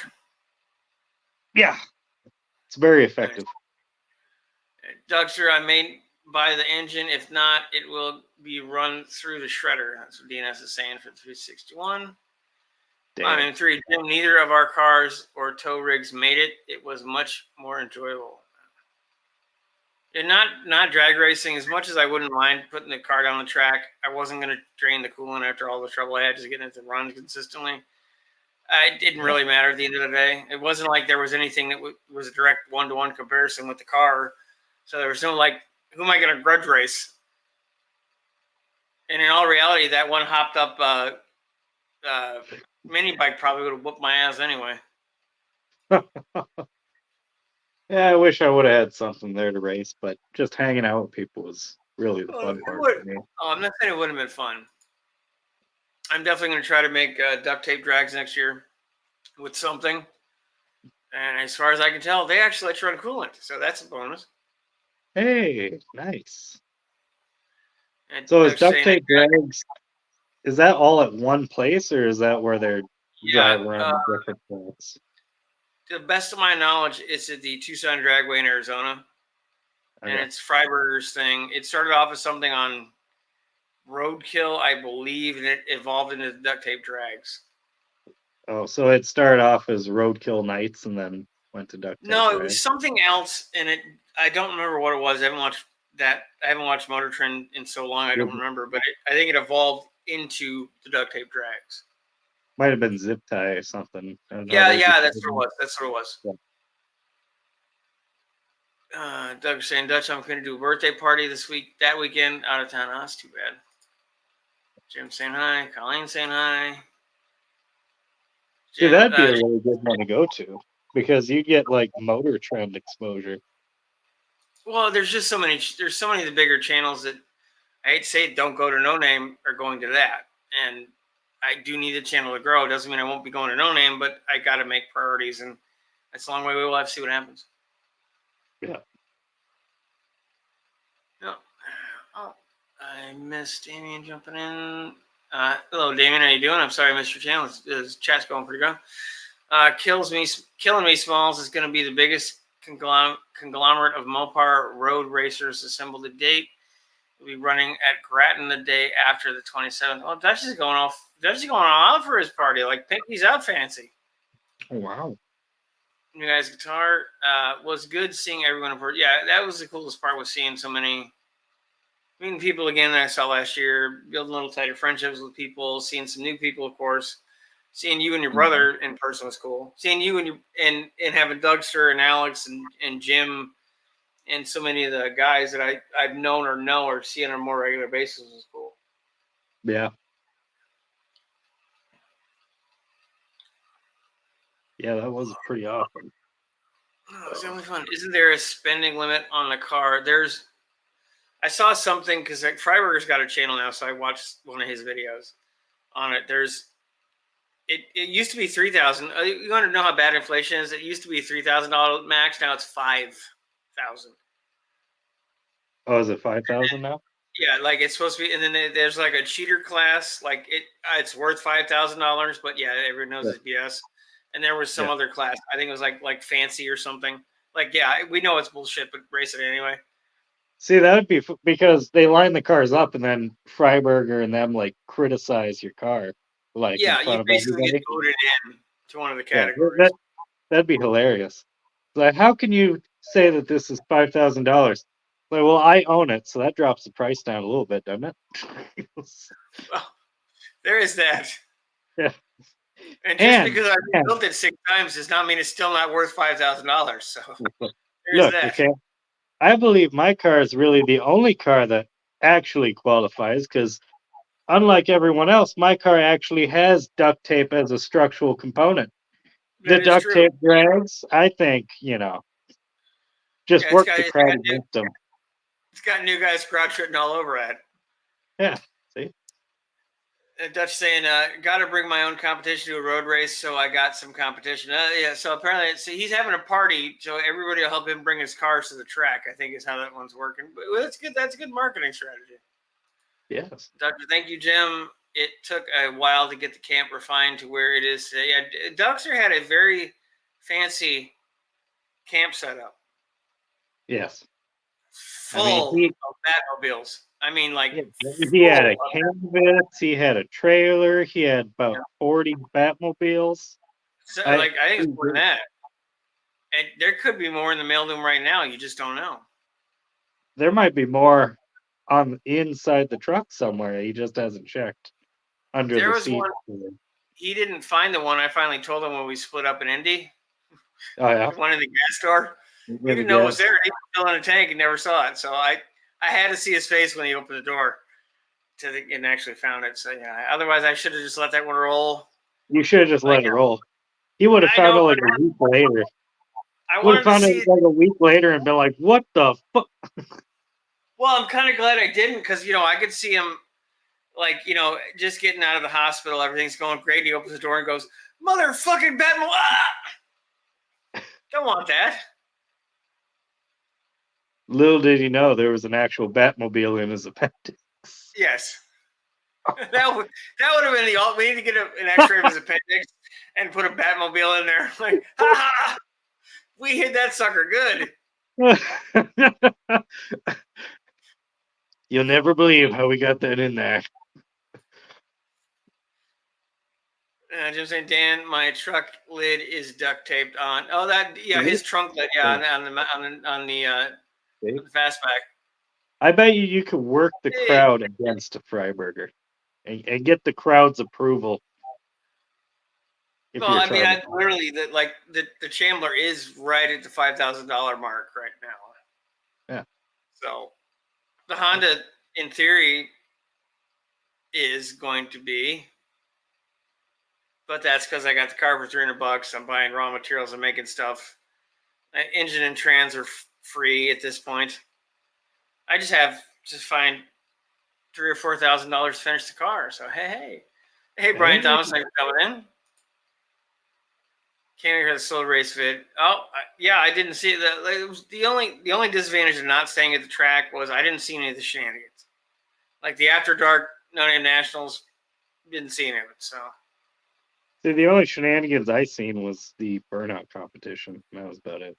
Yeah, it's very effective. Duxter, I may buy the engine. If not, it will be run through the shredder. That's what DNS is saying for 361. Damn. I mean, 3, Jim, neither of our cars or tow rigs made it. It was much more enjoyable. And not drag racing. As much as I wouldn't mind putting the car down the track, I wasn't going to drain the coolant after all the trouble I had just getting it to run consistently. It didn't really matter at the end of the day. It wasn't like there was anything that was a direct one-to-one comparison with the car. So there was no who am I going to grudge race? And in all reality, that one hopped up mini bike probably would have whooped my ass anyway. Yeah, I wish I would have had something there to race, but just hanging out with people was really the fun part for me. I'm not saying it wouldn't have been fun. I'm definitely going to try to make duct tape drags next year with something. And as far as I can tell, they actually let you run coolant. So that's a bonus. Hey, nice. And so is duct tape drags, is that all at one place or is that where they're driving around different tracks? To the best of my knowledge, it's at the Tucson Dragway in Arizona. Okay. And it's Freiburger's thing. It started off as something on Roadkill, I believe, and it evolved into duct tape drags. Oh, so it started off as Roadkill Nights and then went to duct tape drags? It was something else, and I don't remember what it was. I haven't watched Motor Trend in so long, I don't remember, but I think it evolved into the duct tape drags. Might have been Zip Tie or something. Yeah, that's what it was. Yeah. Doug saying, Dutch, I'm going to do a birthday party that weekend, out of town. Oh, that's too bad. Jim saying hi. Colleen saying hi. Jim, that'd be a really good one to go to because you get like Motor Trend exposure. Well, there's so many of the bigger channels that I hate to say it, don't go to No Name are going to that. And I do need the channel to grow. It doesn't mean I won't be going to No Name, but I got to make priorities, and that's a long way. We will have to see what happens. Yeah. No. Oh, I missed Damien jumping in. Hello, Damien. How you doing? I'm sorry I missed your channel. This chat's going pretty good. Killing Me Smalls is going to be the biggest conglomerate of Mopar road racers assembled to date. He'll be running at Grattan the day after the 27th. Oh, Dutch is going off. Dutch is going out for his party. Like Pinky's out fancy. Oh, wow. New guy's guitar was good seeing everyone in person. Yeah, that was the coolest part, was seeing so many, meeting people again that I saw last year, building little tighter friendships with people, seeing some new people, of course. Seeing you and your brother in person was cool. Seeing you and having Dougster and Alex and Jim and so many of the guys that I've known or see on a more regular basis was cool. Yeah. Yeah, that was pretty awesome. Oh, it's definitely fun. Isn't there a spending limit on the car? I saw something because like Freiberger's got a channel now, so I watched one of his videos on it. It used to be $3,000. You want to know how bad inflation is? It used to be $3,000 max. Now it's $5,000. Oh, is it 5,000 now? Yeah, like it's supposed to be, and then there's like a cheater class. Like it's worth $5,000, but yeah, everyone knows it's BS. And there was some other class. I think it was like fancy or something. Like, yeah, we know it's bullshit, but race it anyway. See, that would be because they line the cars up and then Freiberger and them like criticize your car, like in Yeah, you front of basically everybody. get voted in to one of the Yeah, categories. that'd be hilarious. Like, how can you say that this is $5,000? Like, well, I own it, so that drops the price down a little bit, doesn't it? Well, there is that. Yeah. And just because I rebuilt it 6 times does not mean it's still not worth $5,000. So there's look, that. okay, I believe my car is really the only car that actually qualifies because, unlike everyone else, my car actually has duct tape as a structural component. The That is duct true. tape drags, I think, just work the crowd against them. It's got new guys crowd written all over it. Yeah, see? Dutch saying, got to bring my own competition to a road race, so I got some competition. Yeah, so apparently he's having a party, so everybody will help him bring his cars to the track, I think is how that one's working. But that's good. That's a good marketing strategy. Yes. Doctor, thank you, Jim. It took a while to get the camp refined to where it is today. Yeah, Duxter had a very fancy camp setup. Yes. Full of Batmobiles. I mean, like he had a canvas, he had a trailer, he had about 40 Batmobiles. So, I think it's more than that. And there could be more in the mailroom right now. You just don't know. There might be more on inside the truck somewhere. He just hasn't checked under the seat. One, he didn't find the one I finally told him when we split up in Indy. Oh yeah, the one in the gas store. He didn't know it was there. He was filling a tank and never saw it. So I had to see his face when he opened the door and actually found it. So yeah. Otherwise, I should have just let that one roll. You should have just let it roll. He would have found it like a week later. Would have found it like a week later and been like, "What the fuck?" Well, I'm kind of glad I didn't because I could see him, like just getting out of the hospital. Everything's going great. He opens the door and goes, "Motherfucking Batman!" Ah! Don't want that. Little did he know there was an actual Batmobile in his appendix. Yes. that would have been the we need to get an X-ray of his appendix and put a Batmobile in there. Like, ha ha! We hit that sucker good. You'll never believe how we got that in there. Jim saying, Dan, my truck lid is duct taped on. Oh, his trunk lid, on the fastback. I bet you could work the crowd against a Freiberger and get the crowd's approval. Well, I mean, literally, the Chandler is right at the $5,000 mark right now. Yeah. So the Honda, in theory, is going to be, but that's because I got the car for $300. I'm buying raw materials and making stuff. Engine and trans are free at this point. I just have to find $3,000 or $4,000 to finish the car. So hey, Brian Thomas, thanks for coming in. Can't hear the soul race vid. Oh, yeah, I didn't see that. It was the only disadvantage of not staying at the track was I didn't see any of the shenanigans. Like the After Dark No Name Nationals, didn't see any of it. So, see, the only shenanigans I seen was the burnout competition. That was about it.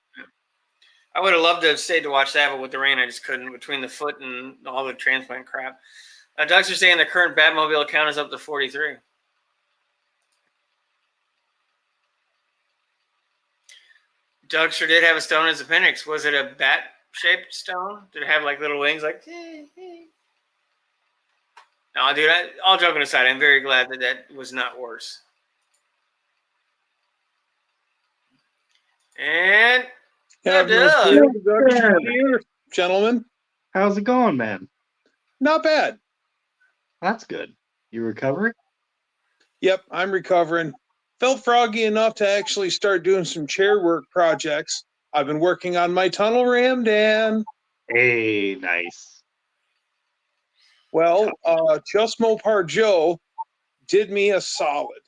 I would have loved to have stayed to watch that, but with the rain, I just couldn't. Between the foot and all the transplant crap. Ducks are saying the current Batmobile count is up to 43. Dugster did have a stone in his appendix. Was it a bat-shaped stone? Did it have like little wings? Like, no, dude. All joking aside, I'm very glad that that was not worse. And Have no Doug. fear, Doug here, gentlemen. How's it going, man? Not bad. That's good. You recovering? Yep, I'm recovering. Felt froggy enough to actually start doing some chair work projects. I've been working on my tunnel ram, Dan. Hey, nice. Well, Just Mopar Joe did me a solid.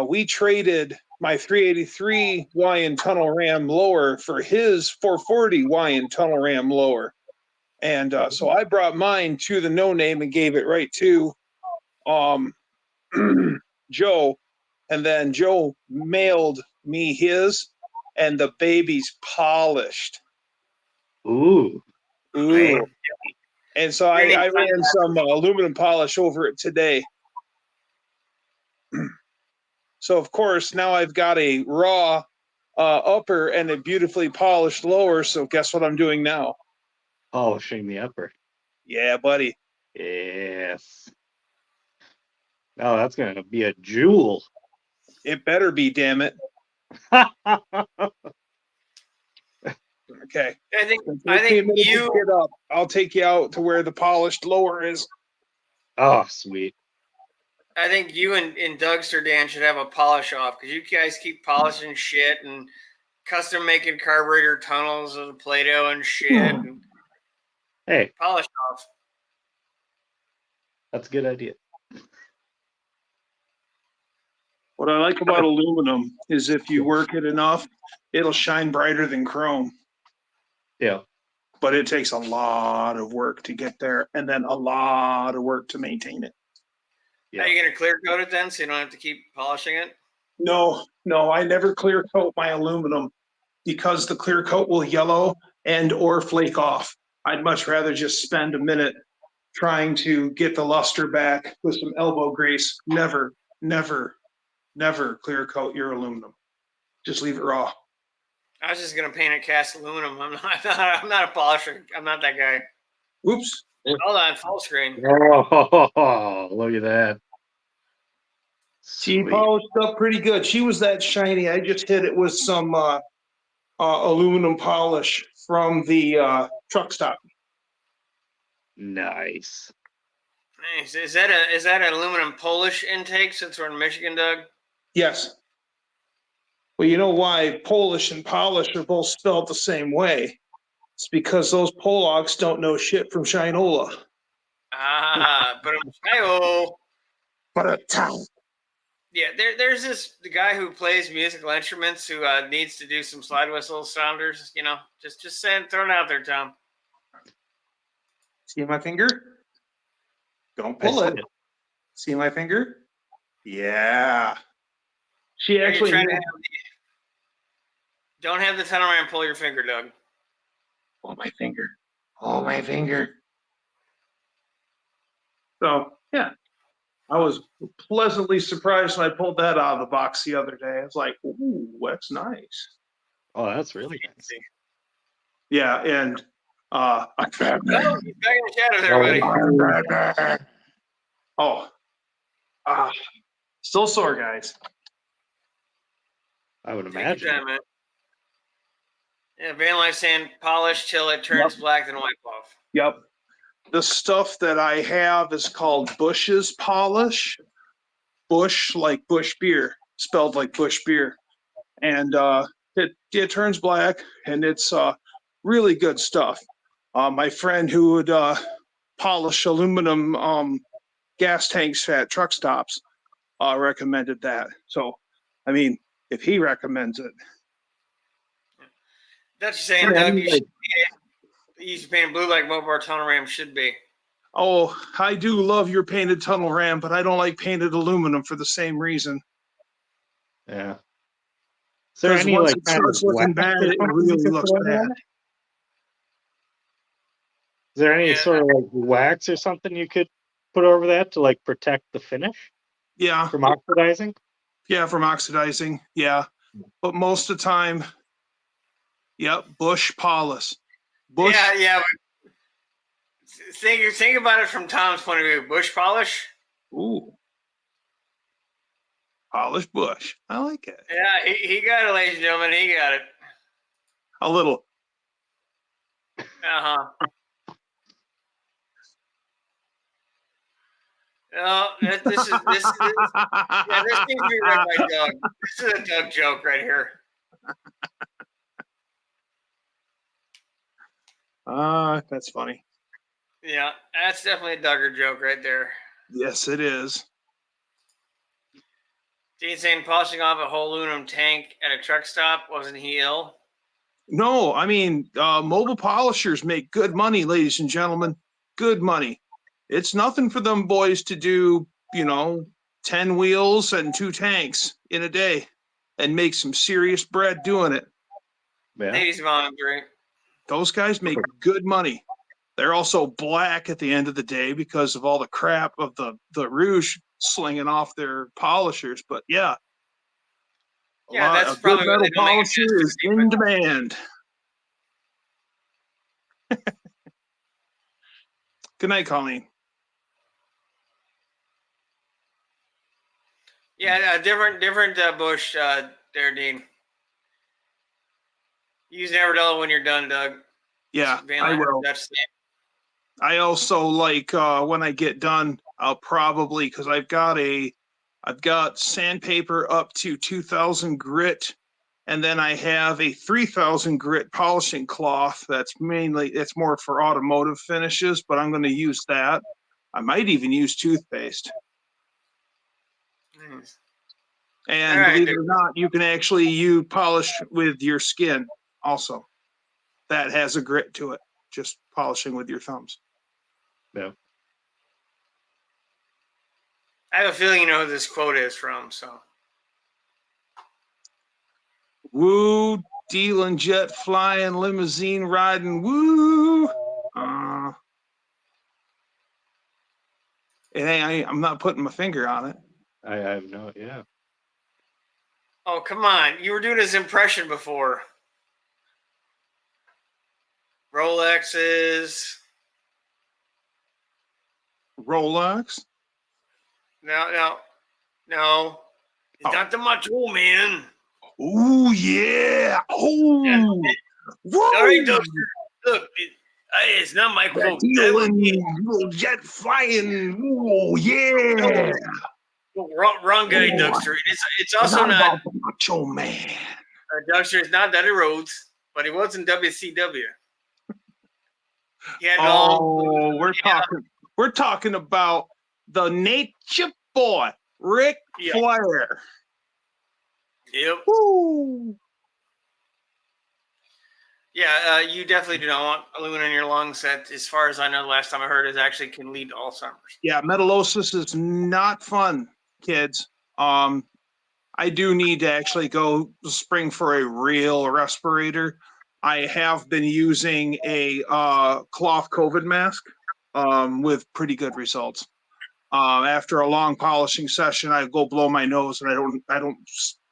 We traded my 383 Wyand tunnel ram lower for his 440 Wyand tunnel ram lower. And so I brought mine to the no name and gave it right to Joe. And then Joe mailed me his, and the baby's polished. Ooh. Ooh. And so I ran some aluminum polish over it today. So, of course, now I've got a raw upper and a beautifully polished lower. So guess what I'm doing now? Polishing the upper. Yeah, buddy. Yes. Oh, that's going to be a jewel. It better be, damn it. Okay. I think you get up. I'll take you out to where the polished lower is. Oh, sweet. I think you and Dougster Dan should have a polish off because you guys keep polishing shit and custom making carburetor tunnels of Play-Doh and shit. And hey, polish off. That's a good idea. What I like about aluminum is if you work it enough, it'll shine brighter than chrome. Yeah. But it takes a lot of work to get there and then a lot of work to maintain it. Yeah. Are you going to clear coat it then so you don't have to keep polishing it? No, I never clear coat my aluminum because the clear coat will yellow and or flake off. I'd much rather just spend a minute trying to get the luster back with some elbow grease. Never clear coat your aluminum. Just leave it raw. I was just gonna paint it cast aluminum. I'm not a polisher. I'm not that guy. Oops. Hold on, full screen. Oh, look at that. She polished up pretty good. She was that shiny. I just hit it with some aluminum polish from the truck stop. Nice. Nice. Is that an aluminum Polish intake since we're in Michigan, Doug? Yes. Well, you know why Polish and polish are both spelled the same way? It's because those Polacks don't know shit from Shinola. But a town. Yeah, there's the guy who plays musical instruments who needs to do some slide whistle sounders. You know, just saying, throw it out there, Tom. See my finger? Don't pull it. See my finger? Yeah. She actually don't have the tunnel ram pull your finger, Doug. Pull my finger. Pull my finger. So yeah, I was pleasantly surprised when I pulled that out of the box the other day. I was like, "Ooh, that's nice." Oh, that's really nice. Yeah, and I'm back. He's back in the shadow there, buddy. Oh, still sore, guys. I would imagine. Time, man. Yeah, Van Life saying polish till it turns black, then wipe off. Yep. The stuff that I have is called Bush's polish. Bush, like Bush beer, spelled like Bush beer. And it turns black, and it's really good stuff. My friend who would polish aluminum gas tanks at truck stops recommended that. So, I mean, if he recommends it. That's saying, Doug, you should paint blue like Mopar tunnel ram should be. Oh, I do love your painted tunnel ram, but I don't like painted aluminum for the same reason. Yeah. Is there Because any once like it kind starts of looking wax bad, or it something you really could looks put over bad. that? Is there any Yeah. sort of like wax or something you could put over that to like protect the finish Yeah, from oxidizing? yeah, from oxidizing. Yeah, but most of the time, yep, bush polish. Bush. Yeah. Think about it from Tom's point of view. Bush polish. Ooh, polish bush. I like it. Yeah, he got it, ladies and gentlemen. He got it. A little. Uh-huh. No, this is yeah, this needs to be read by Doug. This is a Doug joke right here. That's funny. Yeah, that's definitely a Duggar joke right there. Yes, it is. Dean saying polishing off a whole aluminum tank at a truck stop. Wasn't he ill? No, I mean, mobile polishers make good money, ladies and gentlemen. Good money. It's nothing for them boys to do, 10 wheels and 2 tanks in a day and make some serious bread doing it. Yeah. Ladies volunteering. Those guys make good money. They're also black at the end of the day because of all the crap of the rouge slinging off their polishers. But yeah, Yeah, that's a good probably why metal they don't make it polisher as is 50, in but- demand. Good night, Colleen. Yeah, different bush there, Dean. Use Everdell when you're done, Doug. Yeah, Van I Liner, will. That's I also like when I get done, I'll probably because I've got sandpaper up to 2,000 grit, and then I have a 3,000 grit polishing cloth. It's more for automotive finishes, but I'm going to use that. I might even use toothpaste. nice. And All right, believe it dude. or not, you can actually polish with your skin also. That has a grit to it. Just polishing with your thumbs. Yeah. I have a feeling you know who this quote is from. So Woo, dealing, jet flying, limousine riding, woo. I'm not putting my finger on it. I have no, yeah. oh come on, you were doing his impression before. Rolexes. Rolex. No. It's Oh. not the Macho Man. Ooh, yeah. Oh, whoa. All right, Doug. Look, it's not my quote. That would Dealing, be jet flying. Oh, yeah. wrong guy, Oh, Dougster. It's also Forgot not about the Macho Man. Dougster. It's not Dudley Rhodes, but he was in WCW. He had Oh, we're talking about the Nature Boy, Ric Flair. Yep. Woo. Yeah, you definitely do not want aluminum in your lungs. That, as far as I know, the last time I heard, it actually can lead to Alzheimer's. Yeah, metallosis is not fun, kids. I do need to actually go spring for a real respirator. I have been using a cloth COVID mask with pretty good results. After a long polishing session, I go blow my nose and I don't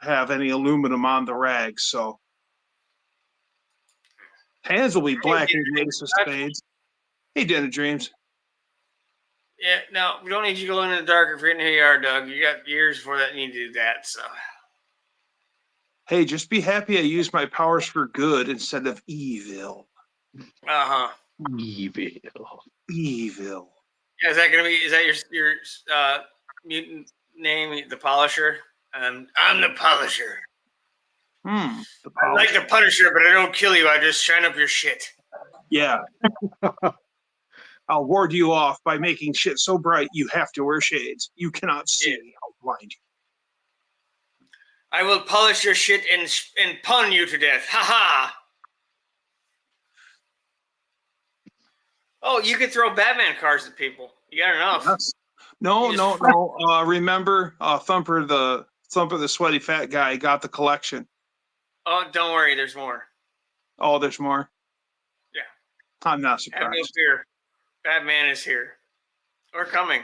have any aluminum on the rags, so hands will be black in the ace of spades. Hey, Dinner Dreams. Yeah, no, we don't need you to go in the dark if you're in who you are, Doug. You got years before that you need to do that. So, Hey, just be happy I use my powers for good instead of evil. Evil. Evil. Yeah, is that your mutant name, the Polisher? I'm the Polisher. The I like the Punisher, but I don't kill you. I just shine up your shit. Yeah. I'll ward you off by making shit so bright you have to wear shades. You cannot see. I'll blind you. I will polish your shit and pun you to death. Ha ha! Oh, you can throw Batman cars at people. You got enough. Yes. No. Remember, Thumper the sweaty fat guy got the collection. Oh, don't worry. There's more. Oh, there's more. Yeah. I'm not Have no surprised. fear. Batman is here. We're coming.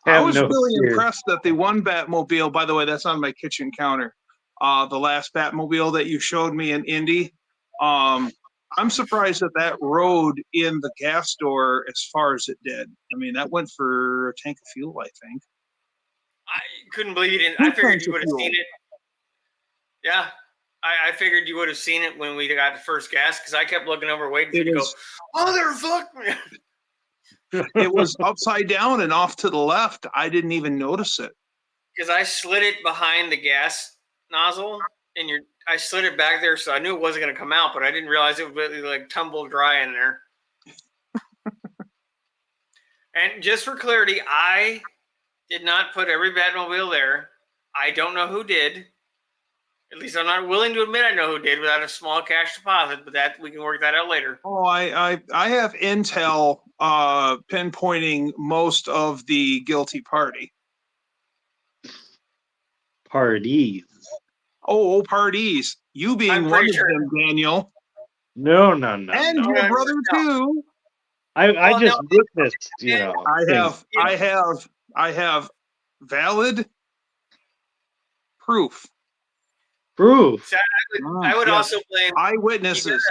I Have was no really fear. impressed that the one Batmobile, by the way, that's on my kitchen counter. The last Batmobile that you showed me in Indy. I'm surprised that that rode in the gas store as far as it did. I mean, that went for a tank of fuel, I think. I couldn't believe you didn't. Two I figured tanks you of would have fuel. seen it. Yeah. I figured you would have seen it when we got the first gas because I kept looking over waiting for you to go, motherfucker. It was upside down and off to the left. I didn't even notice it. Because I slid it behind the gas nozzle and I slid it back there, so I knew it wasn't going to come out, but I didn't realize it would be like tumble dry in there. And just for clarity, I did not put every Batmobile there. I don't know who did. At least I'm not willing to admit I know who did without a small cash deposit, but that we can work that out later. Oh, I have intel pinpointing most of the guilty party. Parties. Oh, parties. You being I'm one pretty of sure. them, Daniel. No. And your brother too. I Well, just no. witnessed, you know. I have valid proof. Proof. So I would Yes. also blame Eyewitnesses.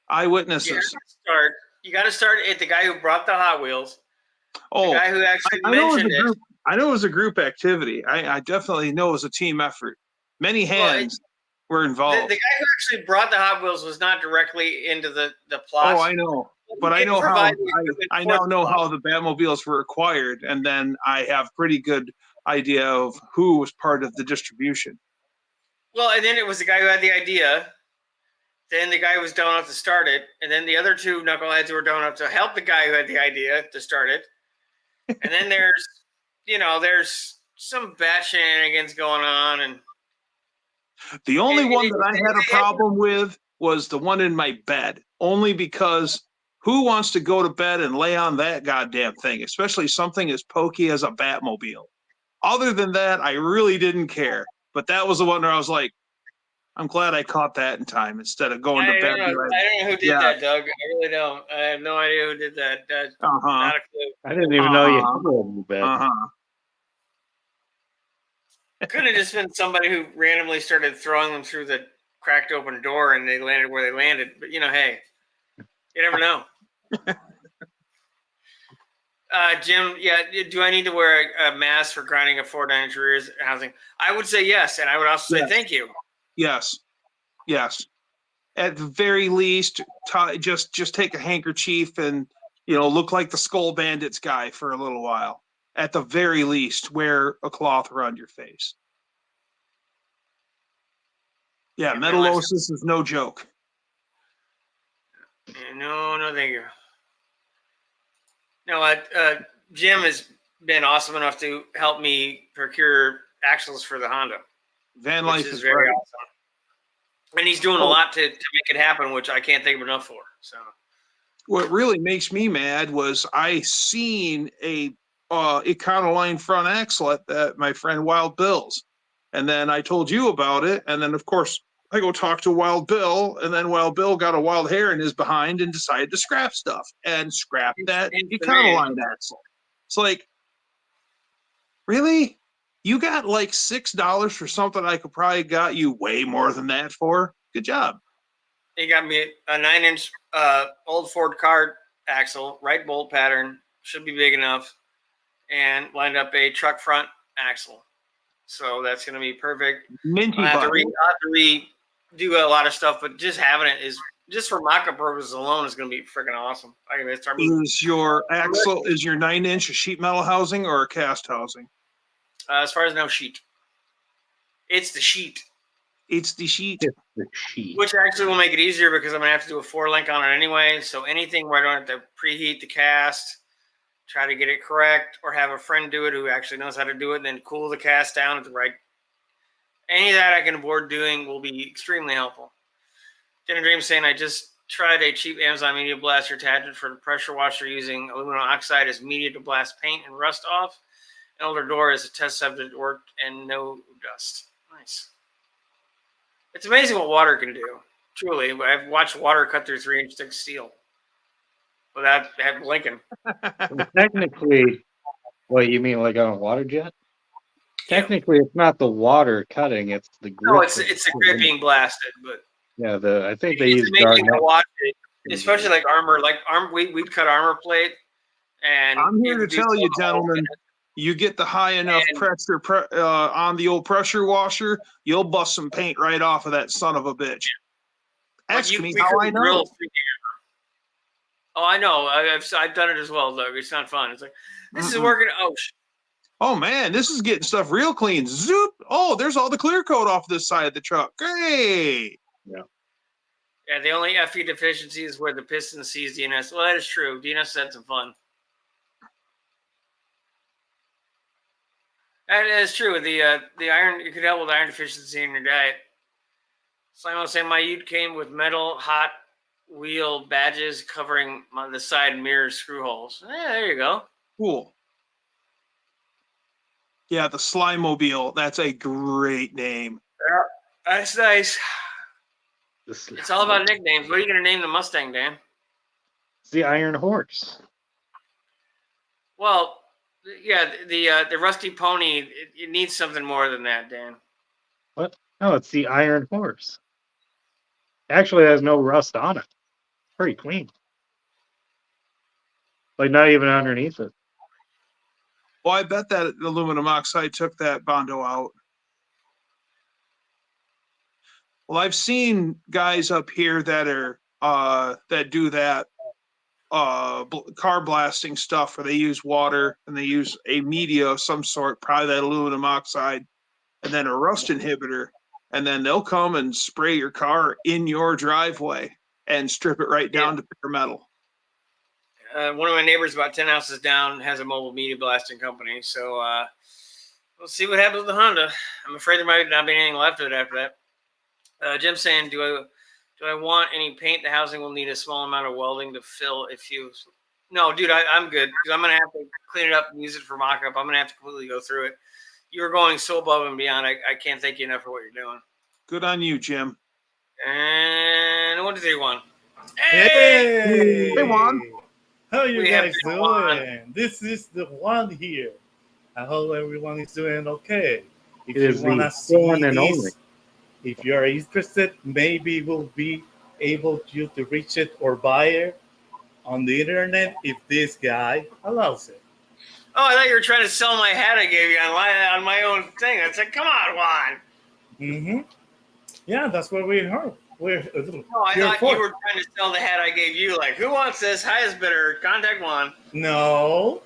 Eyewitnesses. You got to start at the guy who brought the Hot Wheels. Oh, The guy who actually I know it was mentioned a group. I know it was a group activity. I definitely know it was a team effort. Many hands were The involved. guy who actually brought the Hot Wheels was not directly into the plot. Oh, I know. But I know how I now know how the Batmobiles were acquired, and then I have pretty good idea of who was part of the distribution. Well, and then it was the guy who had the idea. Then the guy who was dumb enough to start it, and then the other two knuckleheads who were dumb enough to help the guy who had the idea to start it. And then there's some bat shenanigans going on, and The only one that I had a problem with was the one in my bed, only because who wants to go to bed and lay on that goddamn thing, especially something as pokey as a Batmobile? Other than that, I really didn't care. But that was the one where I was like, I'm glad I caught that in time instead of going to bed. I don't know who did that, Doug. I really don't. I have no idea who did that. Not a clue. I didn't even know you had one in bed. Could have just been somebody who randomly started throwing them through the cracked open door and they landed where they landed. But hey, you never know. Jim, do I need to wear a mask for grinding a 4-9 rear housing? I would say yes, and I would also say thank you. Yes. At the very least, just take a handkerchief and look like the Skull Bandits guy for a little while. At the very least, wear a cloth around your face. Yeah, metallosis is no joke. No, thank you. No, Jim has been awesome enough to help me procure axles for the Honda. Van life is very right. awesome. And he's doing a lot to make it happen, which I can't think of enough for. So, what really makes me mad was I seen a Econoline front axle at my friend Wild Bill's, and then I told you about it, and then of course I go talk to Wild Bill, and then Wild Bill got a wild hair in his behind and decided to scrap stuff and scrap that Econoline axle. It's like, really? You got like $6 for something I could probably got you way more than that for? Good job. He got me a 9-inch old Ford cart axle, right bolt pattern, should be big enough, and lined up a truck front axle. So that's going to be perfect. Minty I'll have to redo a lot of stuff, but just having it is just for mock-up purposes alone is going to be freaking awesome. I can start moving. Is your axle, is your 9-inch a sheet metal housing or a cast housing? As far as no sheet. It's the sheet. It's the sheet. Which actually will make it easier because I'm going to have to do a 4-link on it anyway. So anything where I don't have to preheat the cast, try to get it correct, or have a friend do it who actually knows how to do it, and then cool the cast down at the right. Any of that I can avoid doing will be extremely helpful. Dinner Dream saying I just tried a cheap Amazon media blaster attachment for the pressure washer using aluminum oxide as media to blast paint and rust off. An older door as a test subject worked and no dust. Nice. It's amazing what water can do. Truly, I've watched water cut through 3-inch thick steel without blinking. Well, technically, what you mean, like on a water jet? Yeah. Technically, it's not the water cutting; it's the grip. No, it's the grit being blasted, but Yeah, I think they it's use amazing to garnet. watch it, especially like armor. We'd cut armor plate, and I'm it here to would do tell you, so well. gentlemen, you get the high enough And- pressure on the old pressure washer, you'll bust some paint right off of that son of a bitch. Ask me we how I couldn't drill know. through here. Oh, I know. I've done it as well, Doug. It's not fun. It's like this is Mm-mm. working. Oh, Oh man, this is getting stuff real clean. Zoop! Oh, there's all the clear coat off this side of the truck. Great. yeah. The only FE deficiency is where the piston sees DNS. Well, that is true. DNS had some fun. That is true. The iron, you could help with iron deficiency in your diet. Simon was saying my ute came with metal hot wheel badges covering the side mirror screw holes. Yeah, there you go. Cool. Yeah, the Slime-mobile. That's a great name. That's nice. It's all about nicknames. What are you going to name the Mustang, Dan? It's the Iron Horse. Well, yeah, the Rusty Pony. It needs something more than that, Dan. What? No, it's the Iron Horse. Actually, it has no rust on it. Pretty clean. Like not even underneath it. Well, I bet that aluminum oxide took that Bondo out. Well, I've seen guys up here that are that do that car blasting stuff where they use water and they use a media of some sort, probably that aluminum oxide, and then a rust inhibitor, and then they'll come and spray your car in your driveway and strip it right down to pure metal. One of my neighbors, about 10 houses down, has a mobile media blasting company. So we'll see what happens with the Honda. I'm afraid there might not be anything left of it after that. Jim's saying, do I want any paint? The housing will need a small amount of welding to fill a few. No, dude, I'm good because I'm going to have to clean it up and use it for mock-up. I'm going to have to completely go through it. You're going so above and beyond. I can't thank you enough for what you're doing. Good on you, Jim. And 1, 2, 3, 1. Hey! Hey, Juan. How you We have guys been Juan. doing? This is the one here. I hope everyone is doing okay. If It is you want the to see one and this, only. if you are interested, maybe we'll be able to reach it or buy it on the internet if this guy allows it. Oh, I thought you were trying to sell my hat I gave you on my own thing. I said, come on, Juan. Mm-hmm. Yeah, that's what we heard. No, I thought you were trying to sell the hat I gave you. Like, who wants this? Highest bidder. Contact Juan. No.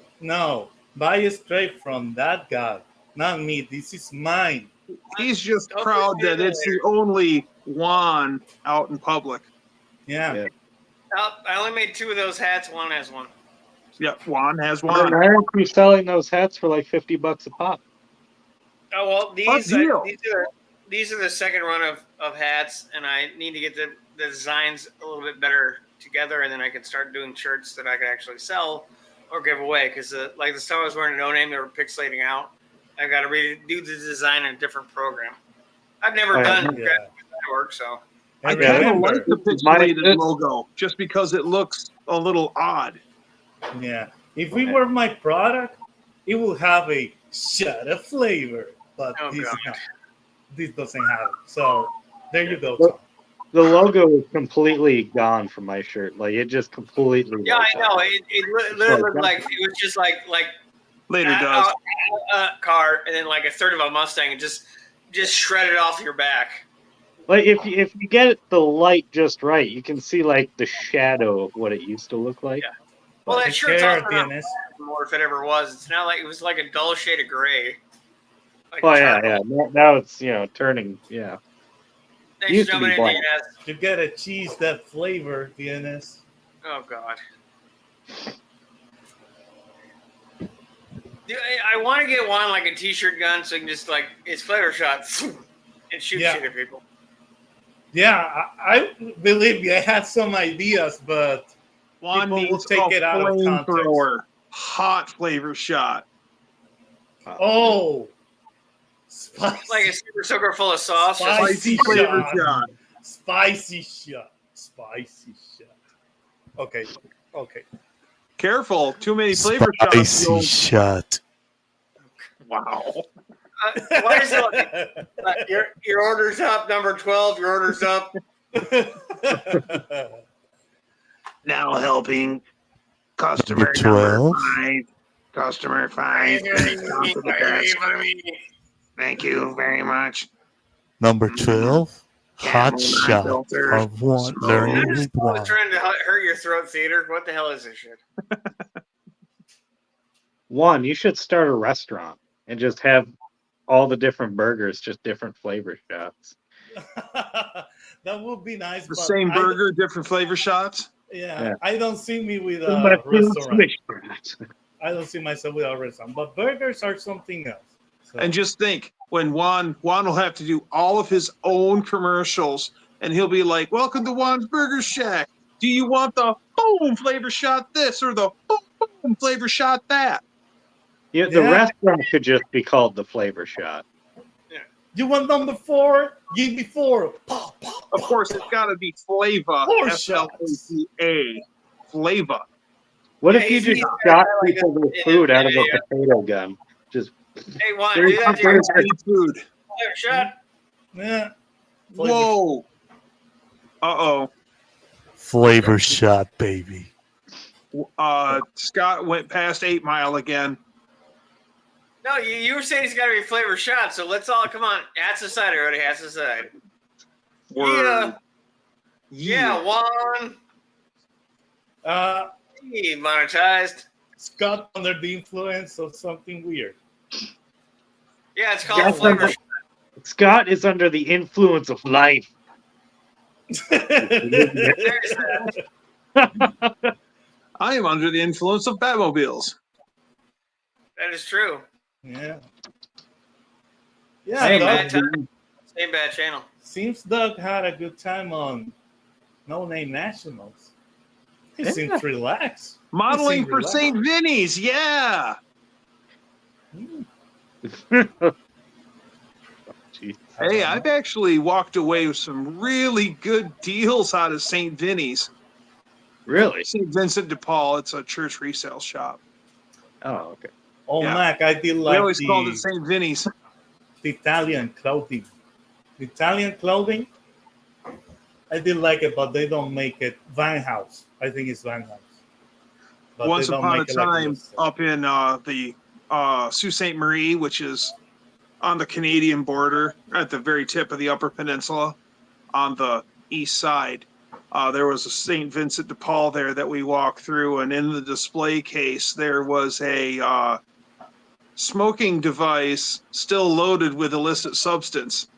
Buy it straight from that guy, not me. This is mine. He's just Don't proud push me that it's later. the only Juan out in public. Yeah. I only made 2 of those hats. Juan has one. Yep, Juan has Why one. aren't you selling those hats for like $50 a pop? Oh, well, deal. these are the second run of hats, and I need to get the designs a little bit better together, and then I can start doing shirts that I can actually sell or give away. Because like the stuff I was wearing at No Name, they were pixelating out. I've got to redo the design in a different program. I've never done Yeah. graphic design work, so I And kind of remember, like the pixelated logo just because it looks a little odd. yeah, if we were my product, it will have a shot of flavor, but Oh, this God. this doesn't have it. So there you go, Well, Tom. The logo is completely gone from my shirt. Like it just completely. yeah, wiped I know. out. It literally looked like it was just like Later does. car, and then like a third of a Mustang, and just shredded off your back. Like if you get it the light just right, you can see like the shadow of what it used to look like. Yeah. Well, that Take shirt's care, also not DNS. more if it ever was. It's not like it was like a dull shade of gray. Like Oh yeah, charcoal. yeah. Now it's turning. Yeah. Thanks Used for to be jumping in, black. DNS. You get a cheese that flavor, DNS. Oh God. Dude, I want to get one like a t-shirt gun so you can just like it's flavor shot and shoot Yeah. shit at people. Yeah, I believe you. I had some ideas, but Juan people will needs take a it out of context. flamethrower. Hot flavor shot. Oh, Spicy. Like a super soaker full of sauce. just- Spicy flavor shot. shot. Spicy shot. Spicy shot. Okay. Okay. Careful, too many flavor shots. Spicy You'll- shot. Wow. Why is it like your order's up, number 12, your order's up? Now helping Number 12. 5. Customer 5. Thank you very much. Number 12. Hot Camel shot filter. of one. Smoke. Learning I with was one. trying to hurt your throat, theater. What the hell is this shit? One, you should start a restaurant and just have all the different burgers, just different flavor shots. That would be nice. The but same burger, different flavor shots. Yeah, I don't see me with Too much a restaurant. switch. I don't see myself with a restaurant. But burgers are something else. So, And just think, when Juan will have to do all of his own commercials, and he'll be like, "Welcome to Juan's Burger Shack. Do you want the boom flavor shot this or the boom flavor shot that?" Yeah, the Yeah. restaurant could just be called the flavor shot. you want number 4? Give me 4. Pow, pow, Of course, it's got to be flavor. Four F-L-A-V-A. Flavor. What Yeah, if you he's- just he's shot like people a- with food out of yeah. a potato gun? Just Hey, Juan, There's do that to your something- Eat food. flavor shot. Yeah. Whoa. Uh-oh. Flavor shot, baby. Scott went past 8 Mile again. No, you were saying he's got to be flavor shot, so let's all, come on. Hats aside, everybody. Hats aside. Word. Yeah, Juan. He monetized. Scott under the influence of something weird. Yeah, it's called Yes, flavor I'm- shot. Scott is under the influence of life. There's that. I am under the influence of Batmobiles. That is true. Yeah. Yeah, Hey, Doug, man. Same bad channel. seems Doug had a good time on No Name Nationals. He Yeah. seems relaxed. Modeling seem for relaxed. St. Vinny's, yeah. Jeez. Hey, I've actually walked away with some really good deals out of St. Vinny's. Really? St. Vincent de Paul, it's a church resale shop. Oh, okay. Oh, Yeah. Mac, I did We like always called it the St. Vinny's. Italian clothing. The Italian clothing, I did like it, but they don't make it. Van House. I think it's Van House. But Once they don't upon a make it like time, this. up in the Sault Ste. Marie, which is on the Canadian border at the very tip of the Upper Peninsula on the east side. There was a St. Vincent de Paul there that we walked through, and in the display case, there was a smoking device still loaded with illicit substance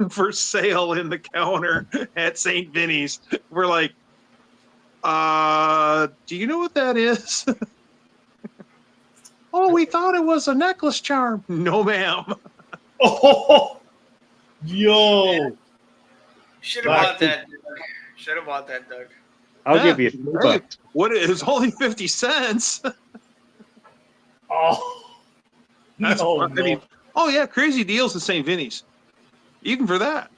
for sale in the counter at St. Vinny's. We're like, do you know what that is? Oh, we thought it was a necklace charm. No, ma'am. Oh, yo. Should have Back bought that, Doug. Should have bought that, Doug. I'll Yeah. give you $3. What? It was only 50 cents. Oh. That's No, fun. no. I mean, oh yeah, crazy deals at St. Vinny's. Even for that.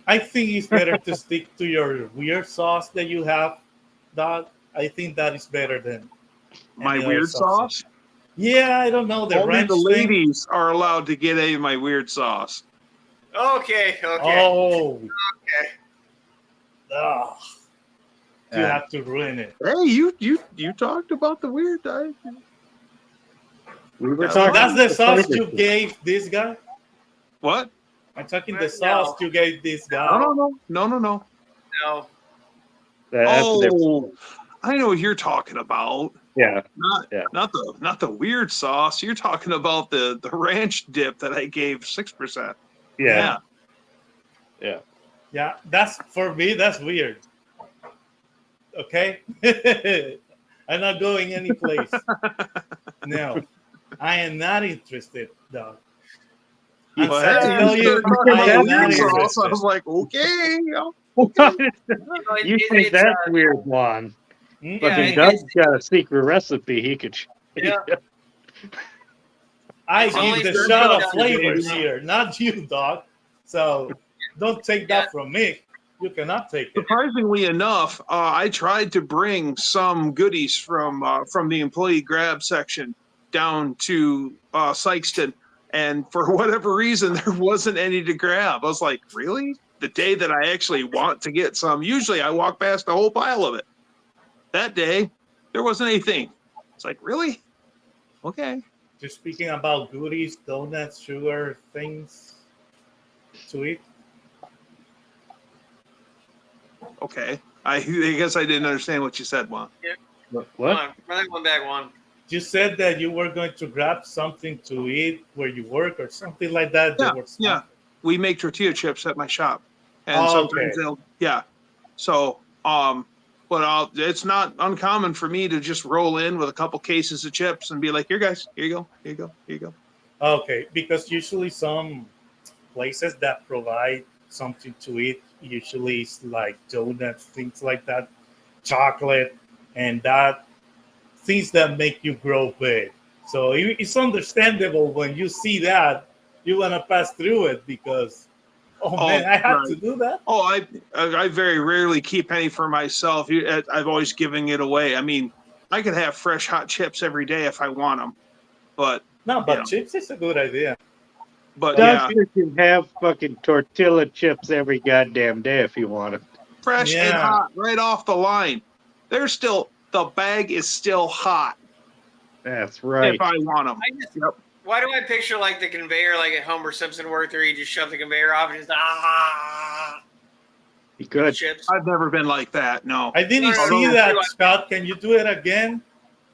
I think it's better to stick to your weird sauce that you have, Doug. I think that is better than My any other weird sauce. Yeah, I don't know. The Only ranch the thing. ladies are allowed to get a my weird sauce. Okay. Oh. Okay. Ugh. You have to ruin it. Hey, you talked about the weird diet. We were So talking That's the about sauce flavor you shot. gave this guy? What? I'm talking No. the sauce you gave this guy. No. No. That's the difference. Oh, I know what you're talking about. Yeah. Not the weird sauce. You're talking about the ranch dip that I gave 6%. Yeah. Yeah, that's for me, that's weird. Okay? I'm not going any place. No. I am not interested, dog. I'm Well, sad to hey, tell you, started talking I about am the not weird sauce. I interested. was like, okay. You think that's weird, Juan? Hmm? Fucking it- Doug's got a secret recipe he could show you. Yeah. I It's only give the for shot me, of flavors baby. here, not you, dog. So don't take that from me. You cannot take it. Surprisingly enough, I tried to bring some goodies from the employee grab section down to Sykeston, and for whatever reason, there wasn't any to grab. I was like, really? The day that I actually want to get some, usually I walk past the whole pile of it. That day, there wasn't anything. It's like, really? Okay. Just speaking about goodies, donuts, sugar, things to eat. Okay. I guess I didn't understand what you said, Juan. What? Hold on, run that one back one. You said that you were going to grab something to eat where you work or something like that. Yeah, There was yeah. something. We make tortilla chips at my shop, and Oh, sometimes okay. they'll, yeah. So, but it's not uncommon for me to just roll in with a couple cases of chips and be like, "Here, guys, here you go, here you go, here you go." Okay, because usually some places that provide something to eat, usually it's like donuts, things like that, chocolate, and that things that make you grow big. So it's understandable when you see that you want to pass through it because, oh man, I had right. to do that. Oh, I very rarely keep any for myself. I've always given it away. I mean, I could have fresh hot chips every day if I want them, but No, but Yeah. chips is a good idea. yeah, Doug, you can have fucking tortilla chips every goddamn day if you want it. fresh and Yeah. hot right off the line. The bag is still hot That's right. if I want them. Why do I picture like the conveyor, like at Homer Simpson worked, where you just shove the conveyor off and just You could. chips? I've never been like that. No. I didn't No, no, see no, that, no. Scott. Can you do it again?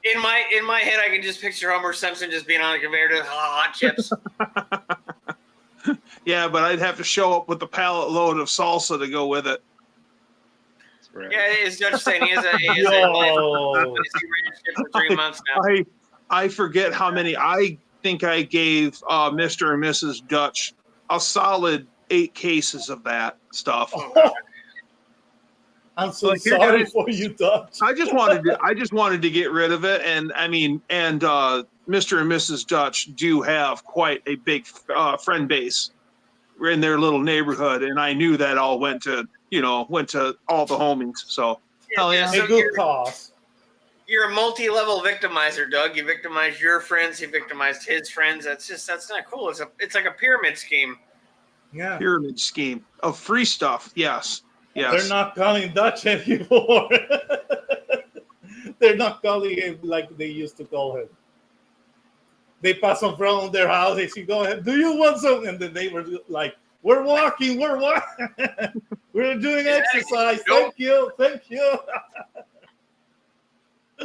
In my head, I can just picture Homer Simpson just being on a conveyor to hot chips. Yeah, but I'd have to show up with a pallet load of salsa to go with it. That's right. Yeah, it's Dutch saying he has a Yo. spicy ranch chip for 3 months now. I forget how many. I think I gave Mr. and Mrs. Dutch a solid 8 cases of that stuff. I'm so Like, here, sorry guys. for you, Dutch. I just wanted to get rid of it, and I mean, and Mr. and Mrs. Dutch do have quite a big friend base in their little neighborhood, and I knew that all went to all the homies. So hell yeah. So A good cause. you're a multi-level victimizer, Doug. You victimized your friends. He victimized his friends. That's not cool. It's like a pyramid scheme. Yeah. Pyramid scheme of free stuff. Yes. They're not calling Dutch anymore. They're not calling him like they used to call him. They pass in front of their house. They say, "Go ahead. Do you want something?" And the neighbors like, "We're walking. We're walking. We're doing exercise. Thank you. Thank you."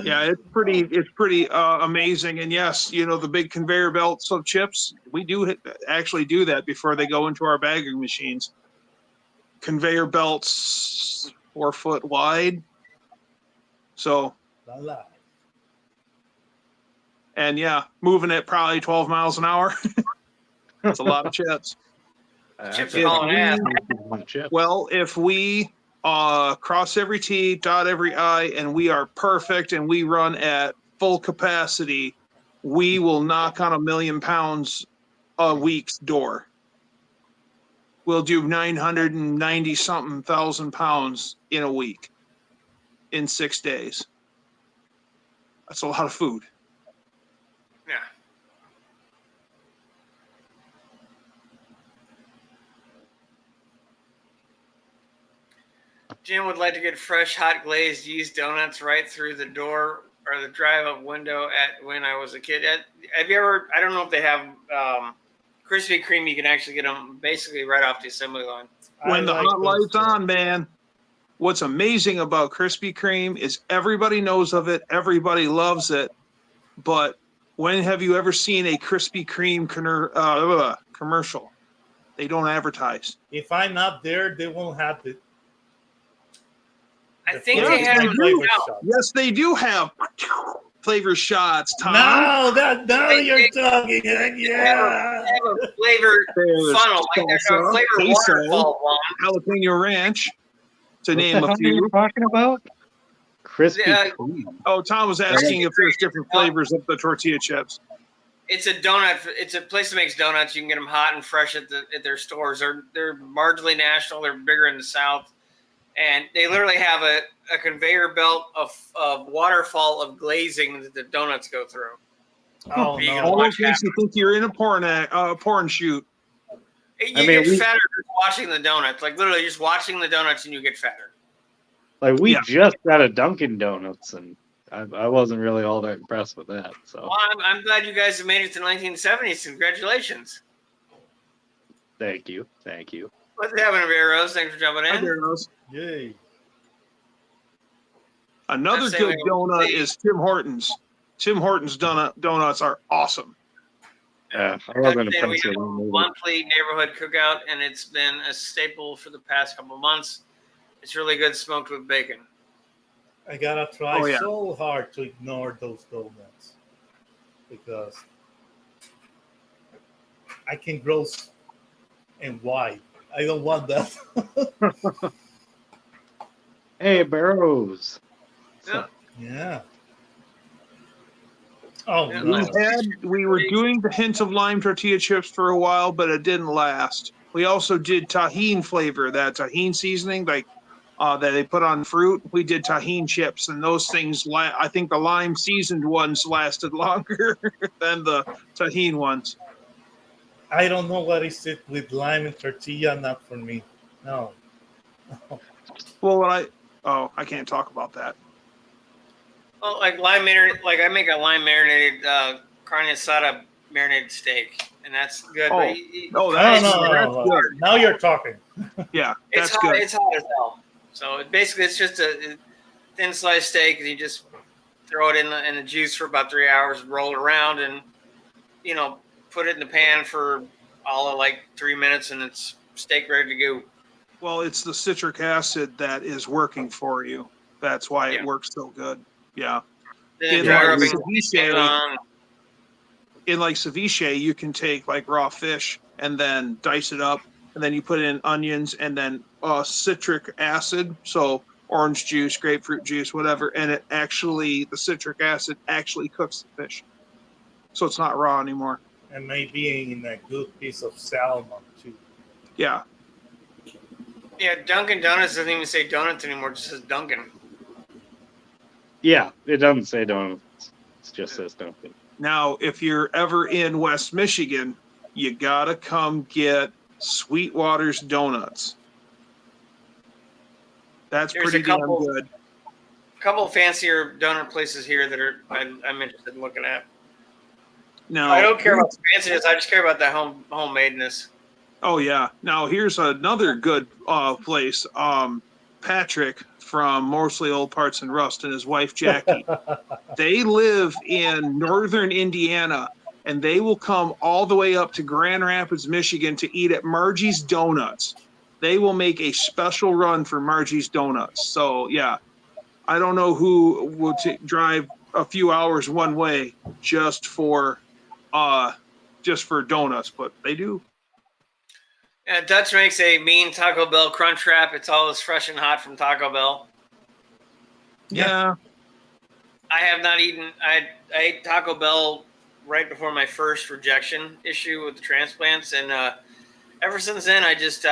Yeah, it's pretty amazing. And yes, the big conveyor belts of chips, we do actually do that before they go into our bagging machines. Conveyor belts 4 foot wide. So, La, la. and yeah, moving at probably 12 miles an hour. That's a lot of chips. Chips are hauling ass. Well, if we cross every T, dot every I, and we are perfect and we run at full capacity, we will knock on 1 million pounds a week's door. We'll do 990 something thousand pounds in a week in 6 days. That's a lot of food. Yeah. Jim would like to get fresh, hot glazed yeast donuts right through the door or the drive-up window at when I was a kid. Have you ever? I don't know if they have Krispy Kreme. You can actually get them basically right off the assembly line. When the I like hot those light's on, man. What's amazing about Krispy Kreme is everybody knows of it, everybody loves it, but when have you ever seen a Krispy Kreme commercial? They don't advertise. If I'm not there, they won't have it. I think Yeah, they had they them do. now. Yes, they do have flavor shots, Tom. No, now you're talking. They Yeah. have a flavor There's funnel, like there's a salsa, flavor queso, waterfall one. jalapeno ranch, to What name the a hell are you few. talking about? Krispy Yeah. Kreme. Oh, Tom was asking if there's different flavors of the tortilla chips. It's a donut. It's a place that makes donuts. You can get them hot and fresh at their stores. They're marginally national. They're bigger in the South, and they literally have a conveyor belt of waterfall of glazing that the donuts go through. Oh You can no! watch Almost makes you think you're in a porn shoot. You I mean, get we- fatter just watching the donuts. Like literally, just watching the donuts, and you get fatter. Like we Yeah. just got a Dunkin' Donuts, and I wasn't really all that impressed with that. So Well, I'm glad you guys have made it to the 1970s. Congratulations. thank you. What's happening, Bear Rose? Thanks for jumping Hi in. there, Rose. Yay! Another I'd say good we- donut is Tim Hortons. Tim Hortons donuts are awesome. I I'd wasn't say we impressed have with a them. monthly neighborhood cookout, and it's been a staple for the past couple months. It's really good smoked with bacon. I gotta try Oh, yeah. so hard to ignore those donuts because I can gross and wide. I don't want that. Hey, Barrows. Yeah. Yeah. Oh Yeah. no! We were doing the hint of lime tortilla chips for a while, but it didn't last. We also did tahine flavor, that tahine seasoning, like that they put on fruit. We did tahine chips, and those things. I think the lime seasoned ones lasted longer than the tahine ones. I don't know what is it with lime and tortilla. Not for me. No. Well, I can't talk about that. Well, like lime marinated, like I make a lime marinated carne asada marinated steak, and that's good. Oh. but Oh, No, that's, no, that's no. good. Now you're talking. Yeah, it's that's hot. good. It's hot as hell. So it's just a thin sliced steak, and you just throw it in the juice for about 3 hours, roll it around, and put it in the pan for all of like 3 minutes, and it's steak ready to go. Well, it's the citric acid that is working for you. That's why it Yeah. works so good. Yeah. Then In dry like rubbing ceviche, on. you can take like raw fish and then dice it up, and then you put in onions and then citric acid, so orange juice, grapefruit juice, whatever, and the citric acid actually cooks the fish, so it's not raw anymore. And maybe in a good piece of salmon too. Yeah. Yeah, Dunkin' Donuts doesn't even say donuts anymore; it just says Dunkin'. Yeah, it doesn't say donuts. It just says Dunkin'. Now, if you're ever in West Michigan, you gotta come get Sweetwater's Donuts. That's There's pretty a couple- damn good. A couple of fancier donut places here that I'm interested in looking at. Now, I don't care about the fanciness; I just care about that homemadeness. Oh yeah. Now here's another good place. Patrick from Mostly Old Parts and Rust and his wife Jackie. They live in northern Indiana, and they will come all the way up to Grand Rapids, Michigan to eat at Margie's Donuts. They will make a special run for Margie's Donuts. So yeah, I don't know who would drive a few hours one way just for donuts, but they do. Yeah, Dutch makes a mean Taco Bell crunch wrap. It's always fresh and hot from Taco Bell. Yeah. I have not eaten. I ate Taco Bell right before my first rejection issue with the transplants, and ever since then, I just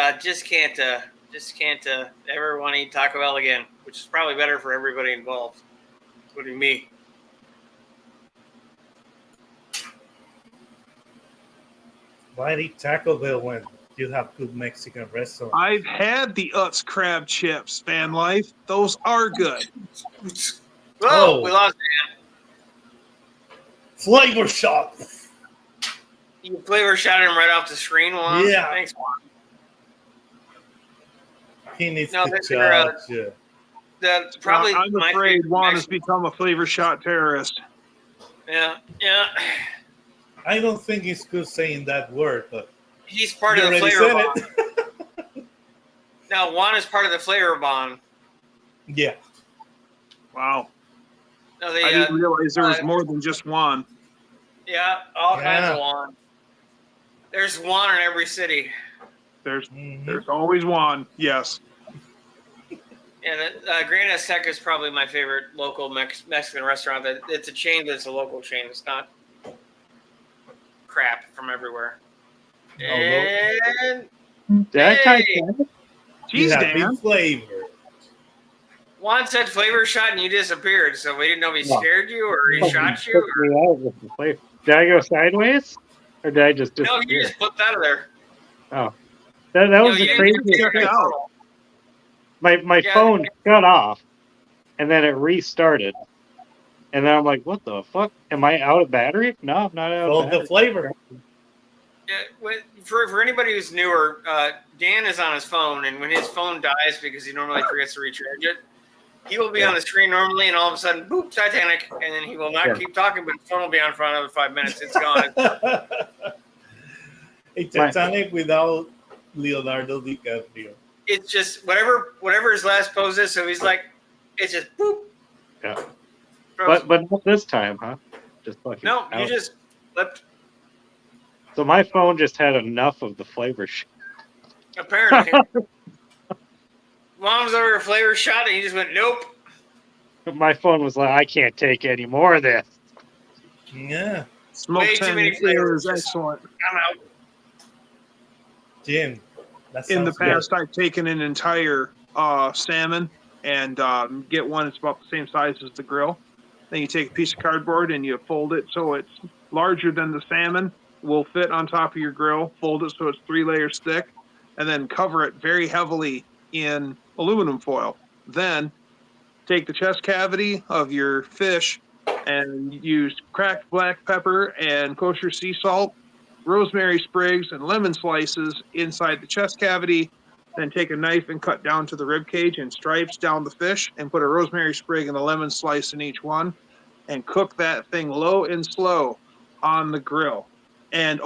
can't ever want to eat Taco Bell again. Which is probably better for everybody involved, including me. Why eat Taco Bell when you have good Mexican restaurants? I've had the Utz crab chips, Van Life. Those are good. Whoa, Oh. we lost. Flavor shot. You flavor shot him right off the screen, Juan. Yeah. Thanks, Juan. He needs No, to they're, judge. Probably I'm my afraid favorite Juan has Mexican- become a flavor shot terrorist. Yeah. I don't think it's good saying that word, but He's part you of the already flavor said bond. it. Now, Juan is part of the flavor bond. Yeah. Wow. No, I didn't realize there was more than just Juan. yeah, all kinds Yeah. of Juan. There's Juan in every city. There's Mhm. always Juan. Yes. Yeah, Grand Azteca is probably my favorite local Mexican restaurant. It's a chain, but it's a local chain. It's not from everywhere. No, no. And Did I type hey, that? You Jeez, have big Dan. flavor. Juan said flavor shot and you disappeared, so we didn't know if he No. scared you or he Fucking shot you. Took me out with the flavor. Did I go sideways? Or did I just No, you disappear? just flipped out of there. Oh. That You know, was you the didn't craziest check thing. it out. My Yeah. phone shut off and then it restarted. And then I'm like, what the fuck? Am I out of battery? No, I'm not out So of the battery. flavor. For anybody who's newer, Dan is on his phone, and when his phone dies because he normally forgets to recharge it, he will be on the screen normally, and all of a sudden, boop, Titanic, and then he will not Yeah. keep talking, but his phone will be on for another 5 minutes. It's gone. A Titanic without Leonardo DiCaprio. It's just whatever his last pose is. So he's like, it's just boop. Yeah. Frozen. But not this time, huh? Just fucking No, you out. just flipped. So my phone just had enough of the flavor shit. Apparently, Mom's over a flavor shot, and he just went, nope. My phone was like, I can't take any more of this. Yeah, Smoke Way too 10 many flavors. is excellent. I'm out. Jim. That In the sounds good. past, I've taken an entire salmon and get one that's about the same size as the grill. Then you take a piece of cardboard and you fold it so it's larger than the salmon, will fit on top of your grill, fold it so it's 3 layers thick, and then cover it very heavily in aluminum foil. Then take the chest cavity of your fish and use cracked black pepper and kosher sea salt, rosemary sprigs, and lemon slices inside the chest cavity. Then take a knife and cut down to the rib cage in stripes down the fish and put a rosemary sprig and a lemon slice in each one and cook that thing low and slow on the grill. And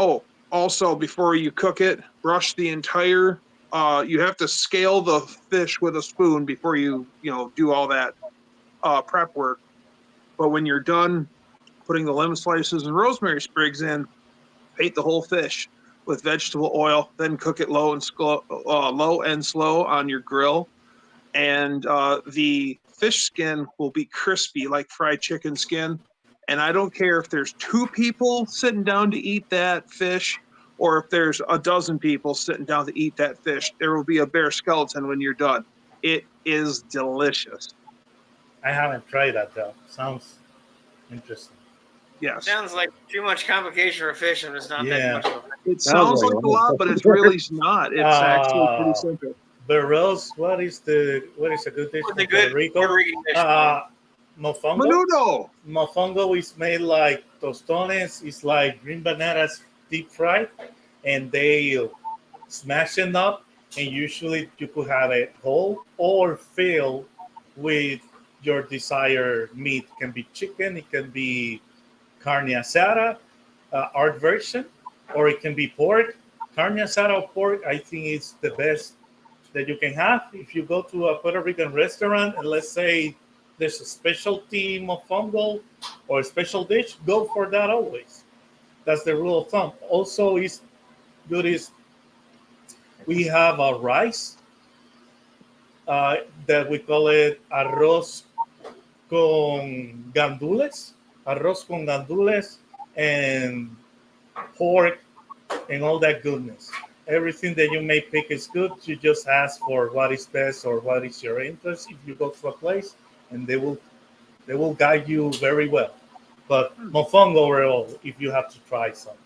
also before you cook it, brush the entire you have to scale the fish with a spoon before you do all that prep work. But when you're done putting the lemon slices and rosemary sprigs in, paint the whole fish with vegetable oil, then cook it low and slow on your grill. And the fish skin will be crispy like fried chicken skin. And I don't care if there's 2 people sitting down to eat that fish or if there's a dozen people sitting down to eat that fish. There will be a bare skeleton when you're done. It is delicious. I haven't tried that though. Sounds interesting. Yes. Sounds like too much complication for a fish, and it's not Yeah. that much of a It sounds like a lot, but it's really not. It's actually pretty simple. But Rose, what is a good dish What's from a good Puerto Rico? Puerto Rican dish? Mofongo. Menudo. Mofongo is made like tostones. It's like green bananas deep fried, and they smash them up. And usually you could have it whole or filled with your desired meat. It can be chicken, it can be carne asada, art version, or it can be pork. Carne asada or pork, I think it's the best that you can have. If you go to a Puerto Rican restaurant and let's say there's a specialty mofongo or a special dish, go for that always. That's the rule of thumb. Also, is good is we have a rice that we call it arroz con gandules, and pork and all that goodness. Everything that you may pick is good. You just ask for what is best or what is your interest. If you go to a place, and they will guide you very well. But mofongo overall, if you have to try some,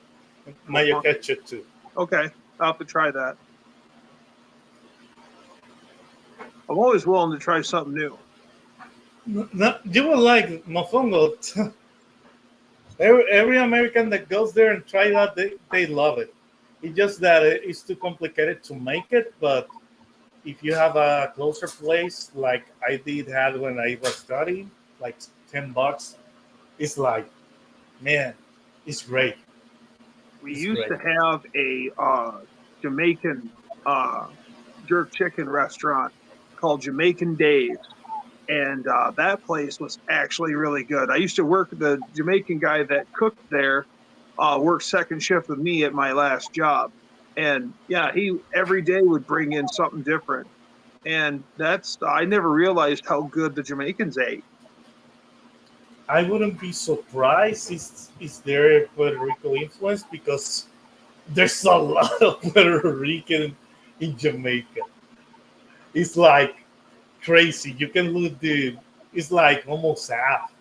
mayo ketchup too. Okay, I'll have to try that. I'm always willing to try something new. No, you will like mofongo. Every American that goes there and try that, they love it. It's just that it's too complicated to make it. But if you have a closer place, like I did have when I was studying, like $10, it's like, man, it's great. We It's used great. to have a Jamaican jerk chicken restaurant called Jamaican Days. And that place was actually really good. I used to work, the Jamaican guy that cooked there worked second shift with me at my last job. And yeah, he every day would bring in something different. And I never realized how good the Jamaicans ate. I wouldn't be surprised is there Puerto Rico influence because there's a lot of Puerto Rican in Jamaica. It's like crazy. You can lose it's like almost half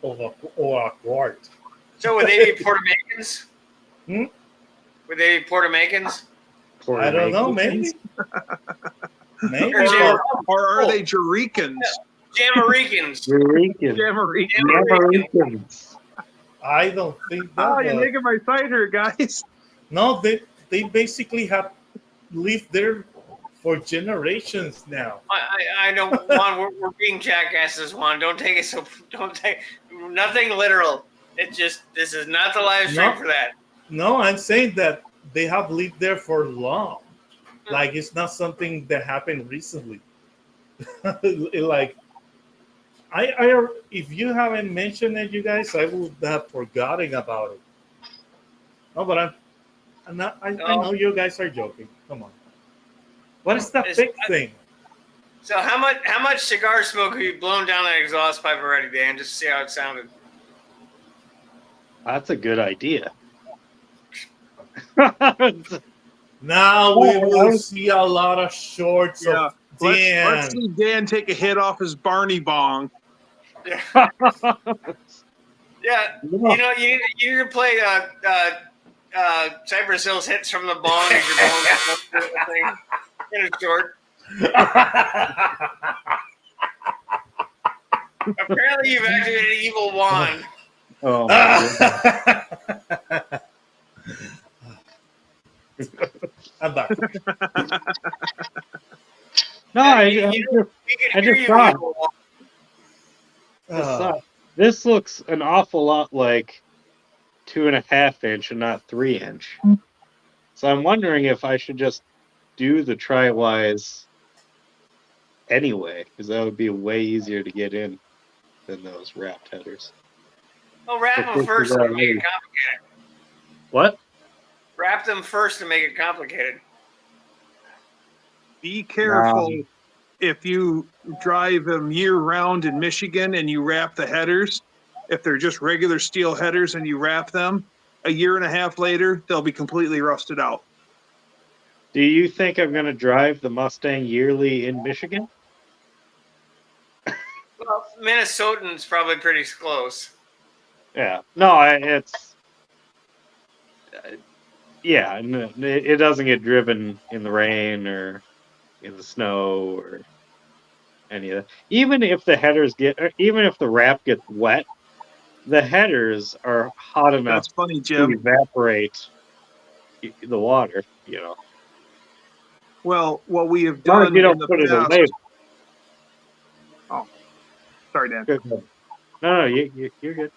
of or a quart. So would they be Puerto Ricans? Hmm? Would they be Puerto Ricans? I don't know, Puerto maybe. Or Jam- Or are they Jamaicans? Jamaricans. Ricans. Jamaicans. Yamaricans. I don't think that. Oh, you're But making my cider, guys. no, they basically have lived there for generations now. I don't Juan. We're being jackasses, Juan. Don't take it so. Don't take nothing literal. It just this is not the live stream No. for that. No, I'm saying that they have lived there for long. Like it's not something that happened recently. Like I if you haven't mentioned it, you guys, I would have forgotten about it. No, but I'm not. I know you guys are joking. Come on. What is that big thing? So how much cigar smoke have you blown down that exhaust pipe already, Dan? Just to see how it sounded. That's a good idea. Now we will see a lot of shorts Yeah. of Dan. Let's see Dan take a hit off his Barney bong. Yeah. Yeah. You know, you need to play Cypress Hill's hits from the bong as you're blowing thing in a short. Apparently, you've activated an evil wand. Oh, my I'm back. no, I just saw it. This looks an awful lot like 2.5 inch and not 3 inch. So I'm wondering if I should just do the tri-wise anyway, because that would be way easier to get in than those wrapped headers. Well, wrap them first to make it complicated. What? Wrap them first to make it complicated. Be careful if you drive them year round in Michigan and you wrap the headers. If they're just regular steel headers and you wrap them, a year and a half later, they'll be completely rusted out. Do you think I'm going to drive the Mustang yearly in Michigan? Well, Minnesotan's probably pretty close. Yeah. No, it's... yeah, it doesn't get driven in the rain or in the snow or any of that. Even if the headers even if the wrap gets wet, the headers are hot enough That's funny, to Jim. evaporate the water, you know. Well, what we have As long as done you in don't the put it past. away. Oh, sorry, Dan. No, you're good.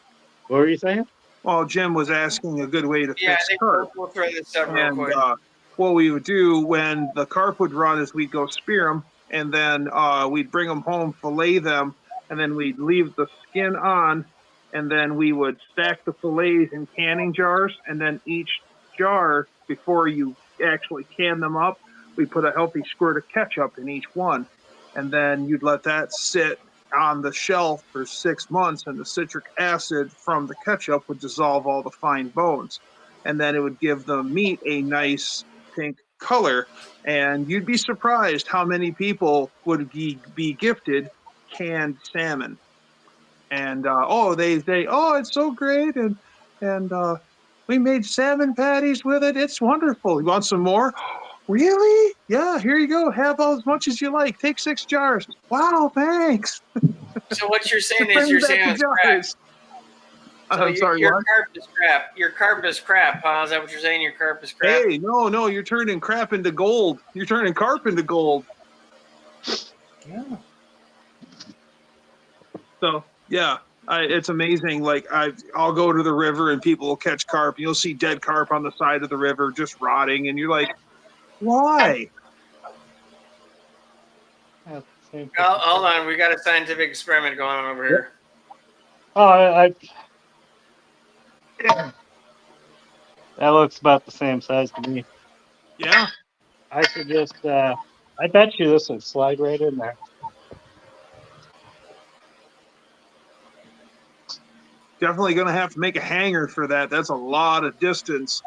What were you saying? Well, Jim was asking a good way to Yeah, I fix think carp. we'll throw this up real And quick. what we would do when the carp would run is we'd go spear them, and then we'd bring them home, fillet them, and then we'd leave the skin on, and then we would stack the fillets in canning jars, and then each jar, before you actually can them up, we put a healthy squirt of ketchup in each one, and then you'd let that sit on the shelf for 6 months, and the citric acid from the ketchup would dissolve all the fine bones, and then it would give the meat a nice pink color. And you'd be surprised how many people would be gifted canned salmon. And they oh, it's so great, and we made salmon patties with it. It's wonderful. You want some more? Really? Yeah, here you go. Have as much as you like. Take 6 jars. Wow, thanks. So what you're saying Bring is you're back saying the it's crap. jars. So I'm sorry, your what? carp is crap. Your carp is crap, huh? Is that what you're saying? Your carp is crap? Hey, no, you're turning crap into gold. You're turning carp into gold. Yeah. So yeah, it's amazing. Like I'll go to the river and people will catch carp. You'll see dead carp on the side of the river just rotting, and you're like, why? Hold on, we got a scientific experiment going on over here. Oh, that looks about the same size to me. Yeah, I should just, I bet you this would slide right in there. definitely gonna have to make a hanger for that. That's a lot of distance.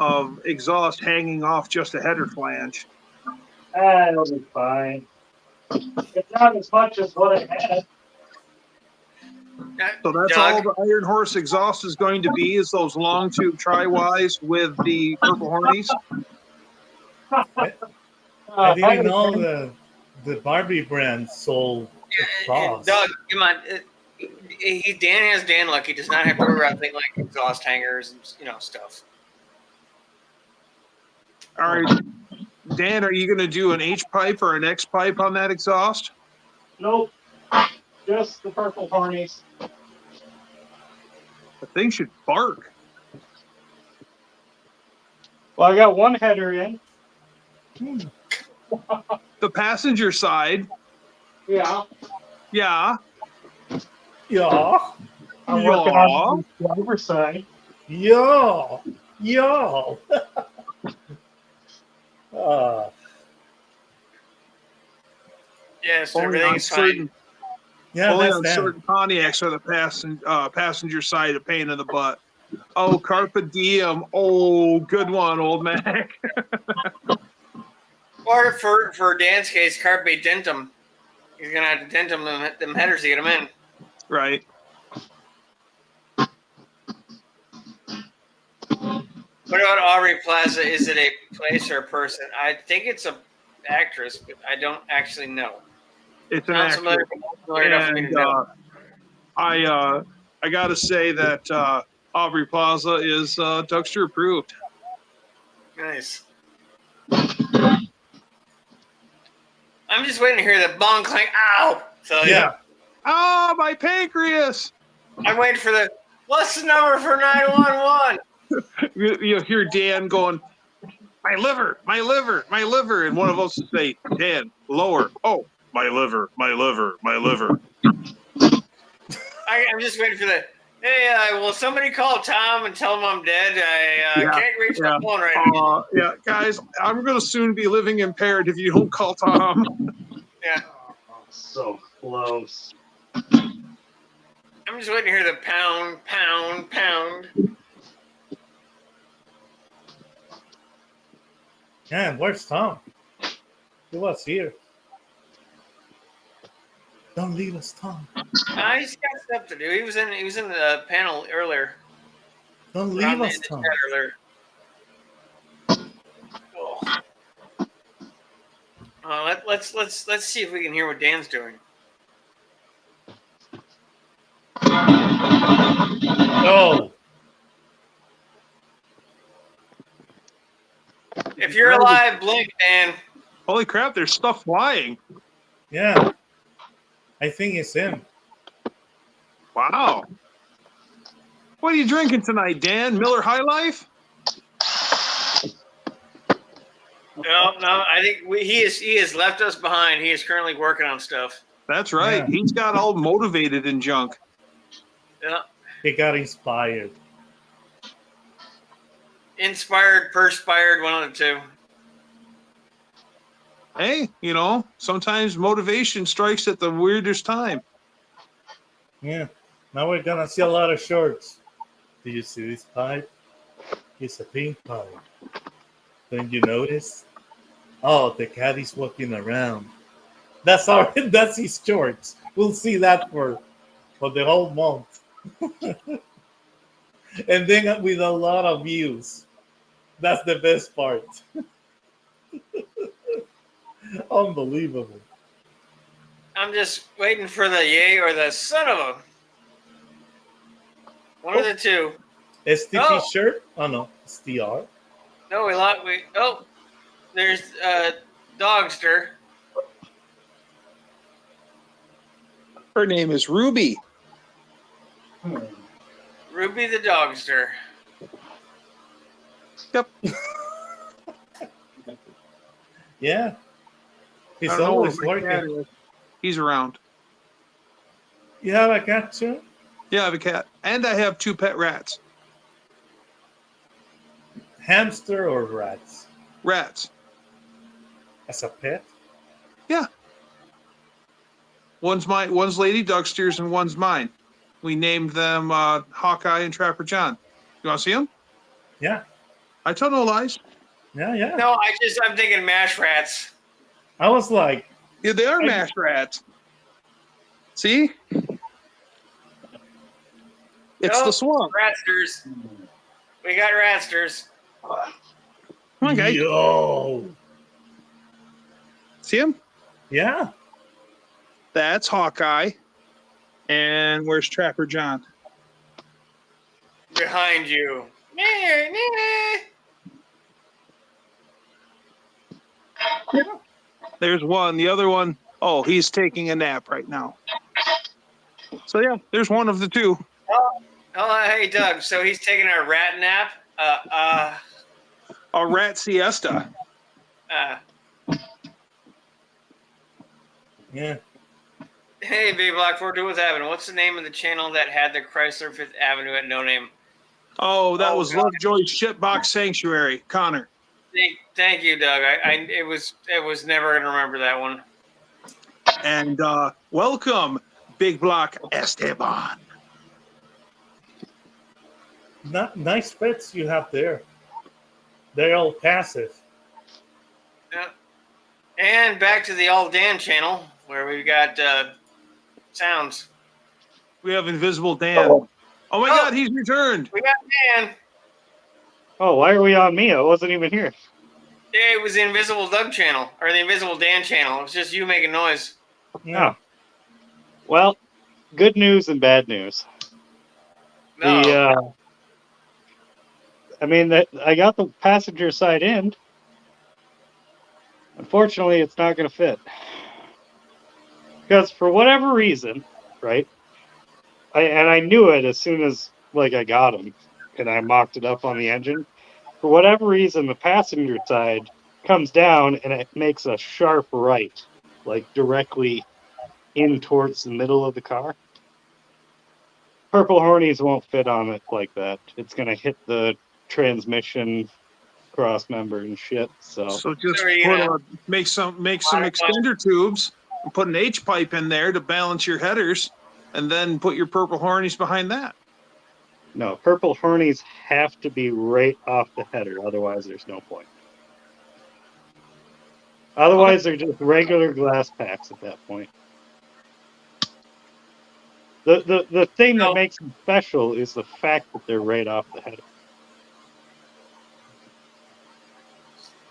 of exhaust hanging off just a header flange. It'll be fine. It's not as much as what I had. So that's Doug, all the Iron Horse exhaust is going to be, is those long tube tri-wise with the Purple Hornies. I didn't know the Barbie brand sold exhaust. Doug, come on. Dan has Dan luck. He does not have to worry about things like exhaust hangers and stuff. All right, Dan, are you going to do an H pipe or an X pipe on that exhaust? Nope. Just the Purple Hornies. The thing should bark. Well, I got one header in. The passenger side, Yeah. yeah. Yeah, I'm working on the driver's side. yeah. Yes, Only on everything's fine. certain, Yeah, only that's on them. certain Pontiacs are the passenger side a pain in the butt. Oh, Carpe Diem. Oh, good one, old Mac. Or for Dan's case, Carpe Dentum. He's gonna have to dentum them headers to get them in. Right. What about Aubrey Plaza? Is it a place or a person? I think it's a actress, but I don't actually know. It's an Sounds actor. familiar enough for me to And know. I got to say that Aubrey Plaza is Duckster approved. Nice. I'm just waiting to hear the bong clank. Ow! So Yeah, Oh, my pancreas! I'm waiting for the. What's the number for 911? You hear Dan going, my liver, my liver, my liver. And one of us will say, Dan, lower. Oh, my liver, my liver, my liver. I'm just waiting for the. Hey, will somebody call Tom and tell him I'm dead? I Yeah, can't reach my phone right now. Yeah, guys, I'm going to soon be living impaired if you don't call Tom. Yeah. So close. I'm just waiting to hear the pound, pound, pound. man, where's Tom? He was here. Don't leave us, Tom. He's got stuff to do. He was in the panel earlier. Don't On leave the us, Tom. chat earlier. Oh. Let's see if we can hear what Dan's doing. Oh, If you're alive, blink, Dan. Holy crap, there's stuff flying. yeah. I think it's him. Wow. What are you drinking tonight, Dan? Miller High Life? No. I think he has left us behind. He is currently working on stuff. That's right. Yeah. He's got all motivated and junk. Yeah. He got inspired. Inspired, perspired, one of the two. Hey, sometimes motivation strikes at the weirdest time. Yeah. Now we're gonna see a lot of shorts. Do you see this pipe? It's a pink pipe. Don't you notice? Oh, the cat is walking around. That's his shorts. We'll see that for the whole month. And then with a lot of views. That's the best part. Unbelievable. I'm just waiting for the yay or the son of a. One of the two. STP Oh. shirt? Oh no, it's DR. No, there's Dogster. Her name is Ruby. Ruby the Dogster. Yep. Yeah. He's I don't know always where my cat working. is. He's around. You have a cat too? Yeah, I have a cat. And I have 2 pet rats. Hamster or rats? Rats. As a pet? Yeah. One's Lady Duckster's and one's mine. We named them Hawkeye and Trapper John. You want to see them? Yeah. I tell no lies. Yeah, yeah. No, I'm thinking mash rats. I was like, Yeah, they are I- mash rats. See? It's the Nope, swamp. Ratsters. We got ratsters. Okay. yo. See him? Yeah. That's Hawkeye. And where's Trapper John? Behind you. There's one. The other one, oh, he's taking a nap right now. So yeah, there's one of the two. Oh, hey Doug. So he's taking a rat nap. A rat siesta. Yeah. Hey, Big Block 42, what's happening? What's the name of the channel that had the Chrysler Fifth Avenue at no name? Oh, that Oh, was God. Lovejoy's Shitbox Sanctuary. Connor. Thank you, Doug. It was never gonna remember that one. And welcome, Big Block Esteban. Nice pets you have there. They're all passive. Yeah. And back to the All Dan channel where we've got sounds. We have Invisible Dan. Oh my God, he's returned. We got Dan. Oh, why are we on me? I wasn't even here. It was the Invisible Doug channel or the Invisible Dan channel. It was just you making noise. Yeah. Oh. Well, good news and bad news. No. I got the passenger side in. Unfortunately, it's not going to fit. Because for whatever reason, right? I knew it as soon as I got him and I mocked it up on the engine. For whatever reason, the passenger side comes down and it makes a sharp right, directly in towards the middle of the car. Purple Hornies won't fit on it like that. It's gonna hit the transmission cross member and shit. So just So are you gonna make some extender tubes and put an H pipe in there to balance your headers, and then put your Purple Hornies behind that. no, Purple Hornies have to be right off the header, otherwise there's no point. Otherwise they're just regular glass packs at that point. The thing that makes them special is the fact that they're right off the header.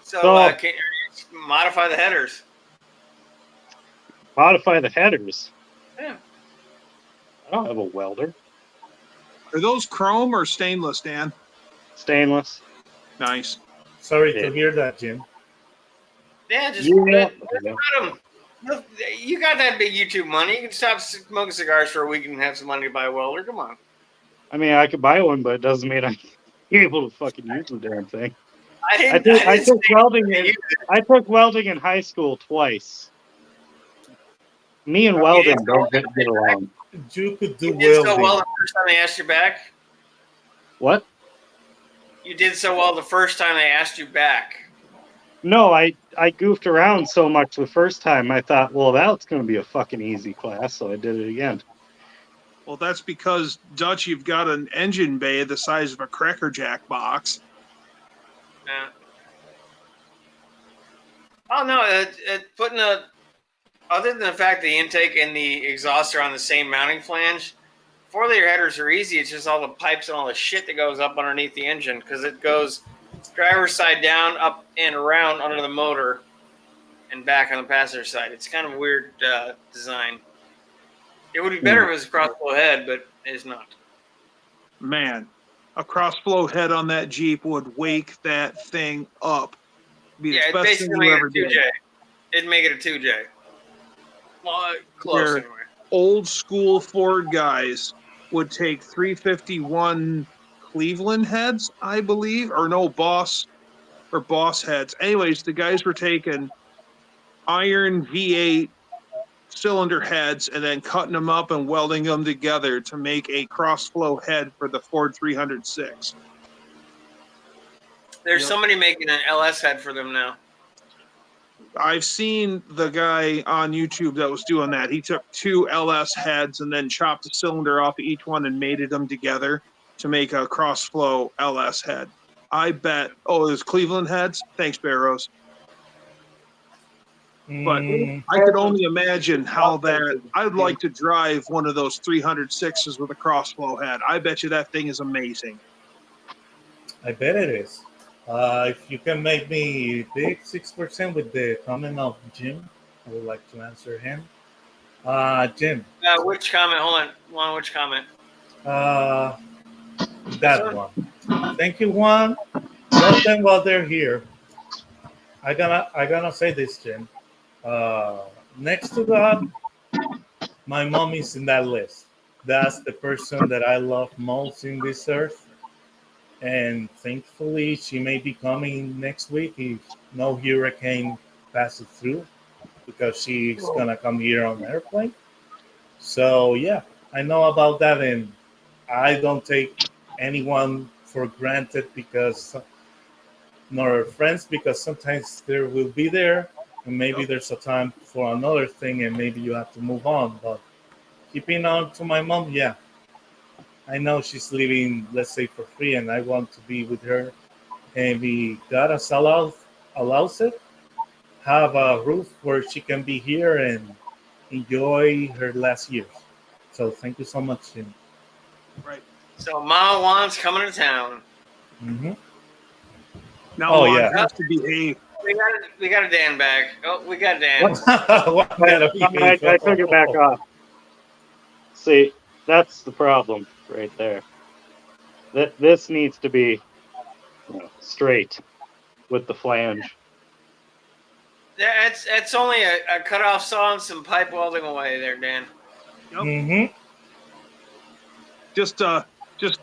So So- can you modify the headers? Modify the headers. Yeah. I don't have a welder. Are those chrome or stainless, Dan? Stainless. Nice. Sorry Yeah. to hear that, Jim. Yeah, just Yeah. let 'em. You got that big YouTube money. You can stop smoking cigars for a week and have some money to buy a welder. Come on. I mean, I could buy one, but it doesn't mean I'm able to fucking use the damn thing. I took say welding you in. use it. I took welding in high school twice. Me and welding did don't get along. You could do You did so welding. well the first time they asked you back. What? You did so well the first time they asked you back. No, I goofed around so much the first time. I thought, well, that's going to be a fucking easy class, so I did it again. Well, that's because, Dutch, you've got an engine bay the size of a Cracker Jack box. Yeah. Oh no! Putting other than the fact the intake and the exhaust are on the same mounting flange, 4-liter headers are easy. It's just all the pipes and all the shit that goes up underneath the engine because it goes driver's side down, up and around under the motor, and back on the passenger side. It's kind of a weird design. It would be better if it was a cross-flow head, but it's not. Man, a cross-flow head on that Jeep would wake that thing up. Be the Yeah, it best thing basically you make it ever a 2J. did. It'd make it a 2J. Well, close Where- anyway. Old school Ford guys would take 351 Cleveland heads, I believe, or no, Boss heads. Anyways, the guys were taking iron V8 cylinder heads and then cutting them up and welding them together to make a cross-flow head for the Ford 306. There's Yep. somebody making an LS head for them now. I've seen the guy on YouTube that was doing that. He took 2 LS heads and then chopped a cylinder off of each one and mated them together to make a cross-flow LS head. I bet. Oh, there's Cleveland heads. Thanks, Barrows. But I could only imagine how that. I'd like to drive one of those 306s with a crossflow head. I bet you that thing is amazing. I bet it is. If you can make me big 6% with the comment of Jim, I would like to answer him. Jim, Which comment? Hold on. Which comment? that one. Thank you, Juan. Love them while they're here. I gonna say this, Jim. Next to God, my mom is in that list. That's the person that I love most in this earth. And thankfully, she may be coming next week if no hurricane passes through, because she's gonna come here on an airplane. So yeah, I know about that, and I don't take anyone for granted because nor friends, because sometimes there will be there, and maybe there's a time for another thing, and maybe you have to move on. But keeping on to my mom, yeah, I know she's living, let's say, for free, and I want to be with her. And we God allows it, have a roof where she can be here and enjoy her last years. So thank you so much, Jim. Right. So Mama Juan's coming to town. Mm-hmm. Now Oh, Juan yeah. has to behave. We got a Dan back. Oh, we got Dan. I took it back off. See, that's the problem right there. This needs to be straight with the flange. It's only a cutoff saw and some pipe welding away there, Dan. Yep. Mm-hmm. Just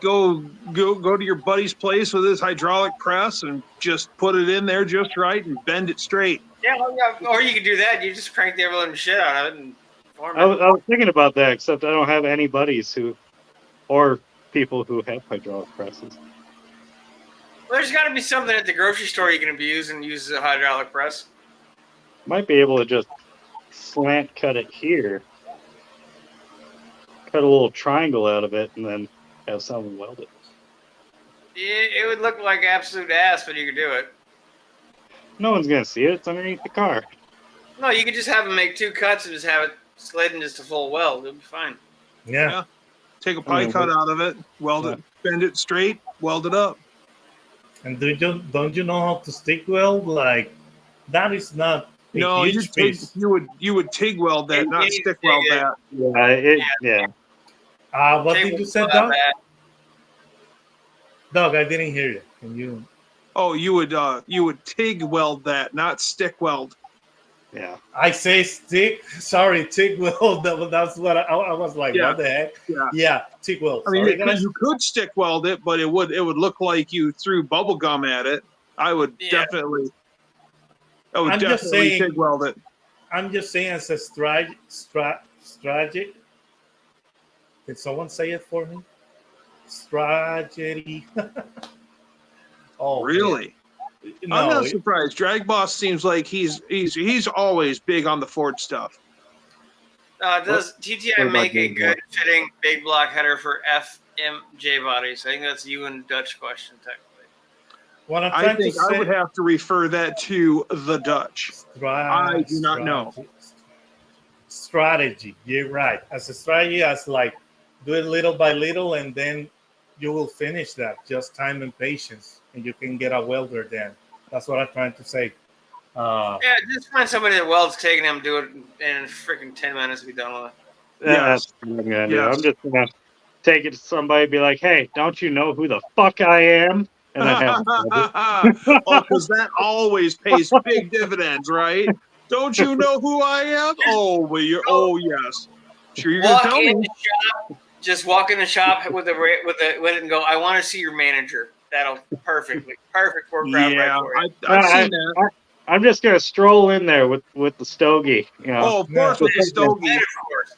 go to your buddy's place with his hydraulic press and just put it in there just right and bend it straight. Yeah, or you could do that. You just crank the ever shit out of it and form it. I was thinking about that, except I don't have any buddies or people who have hydraulic presses. Well, there's got to be something at the grocery store you can abuse and use as a hydraulic press. Might be able to just slant cut it here, cut a little triangle out of it, and then have someone weld it. It would look like absolute ass, but you could do it. No one's gonna see it. It's underneath the car. No, you could just have them make 2 cuts and just have it slid in just a full weld. It'll be fine. Yeah. Take a pie cut out of it, weld it, bend it straight, weld it up. And don't you know how to stick weld? Like, that is not a No, huge piece. you would TIG weld that, not stick weld that. Yeah. What Take did you say, one Doug? that. Doug, I didn't hear you. Can you? Oh, you would TIG weld that, not stick weld. Yeah. I say stick. Sorry, TIG weld. That's what I was like. Yeah. What the heck? Yeah. Yeah, TIG weld. I mean, Sorry, guys. you could stick weld it, but it would look like you threw bubble gum at it. I would definitely TIG weld it. I'm just saying, as a strategy. Did someone say it for me? Strategy. Oh, Really? No, I'm not surprised. Drag Boss seems like he's always big on the Ford stuff. Does TTI make a good fitting big block header for FMJ bodies? I think that's you and Dutch question technically. What I'm I trying think to say, I would have to refer that to the Dutch. I do not know. Strategy. You're right. As a strategy, as like do it little by little, and then you will finish that. Just time and patience, and you can get a welder then. That's what I'm trying to say. Yeah, just find somebody that welds taking them, do it in freaking 10 minutes, be done with it. That's what I'm gonna do. I'm just gonna take it to somebody and be like, hey, don't you know who the fuck I am? And then have oh, because that always pays big dividends, right? Don't you know who I am? Oh, but yes. Sure, you're gonna tell me. Just walk in the shop with it and go, I want to see your manager. That'll perfect work right for you. I've seen that. I'm just gonna stroll in there with the stogie. You know? Oh, of course, with the stogie. Of course.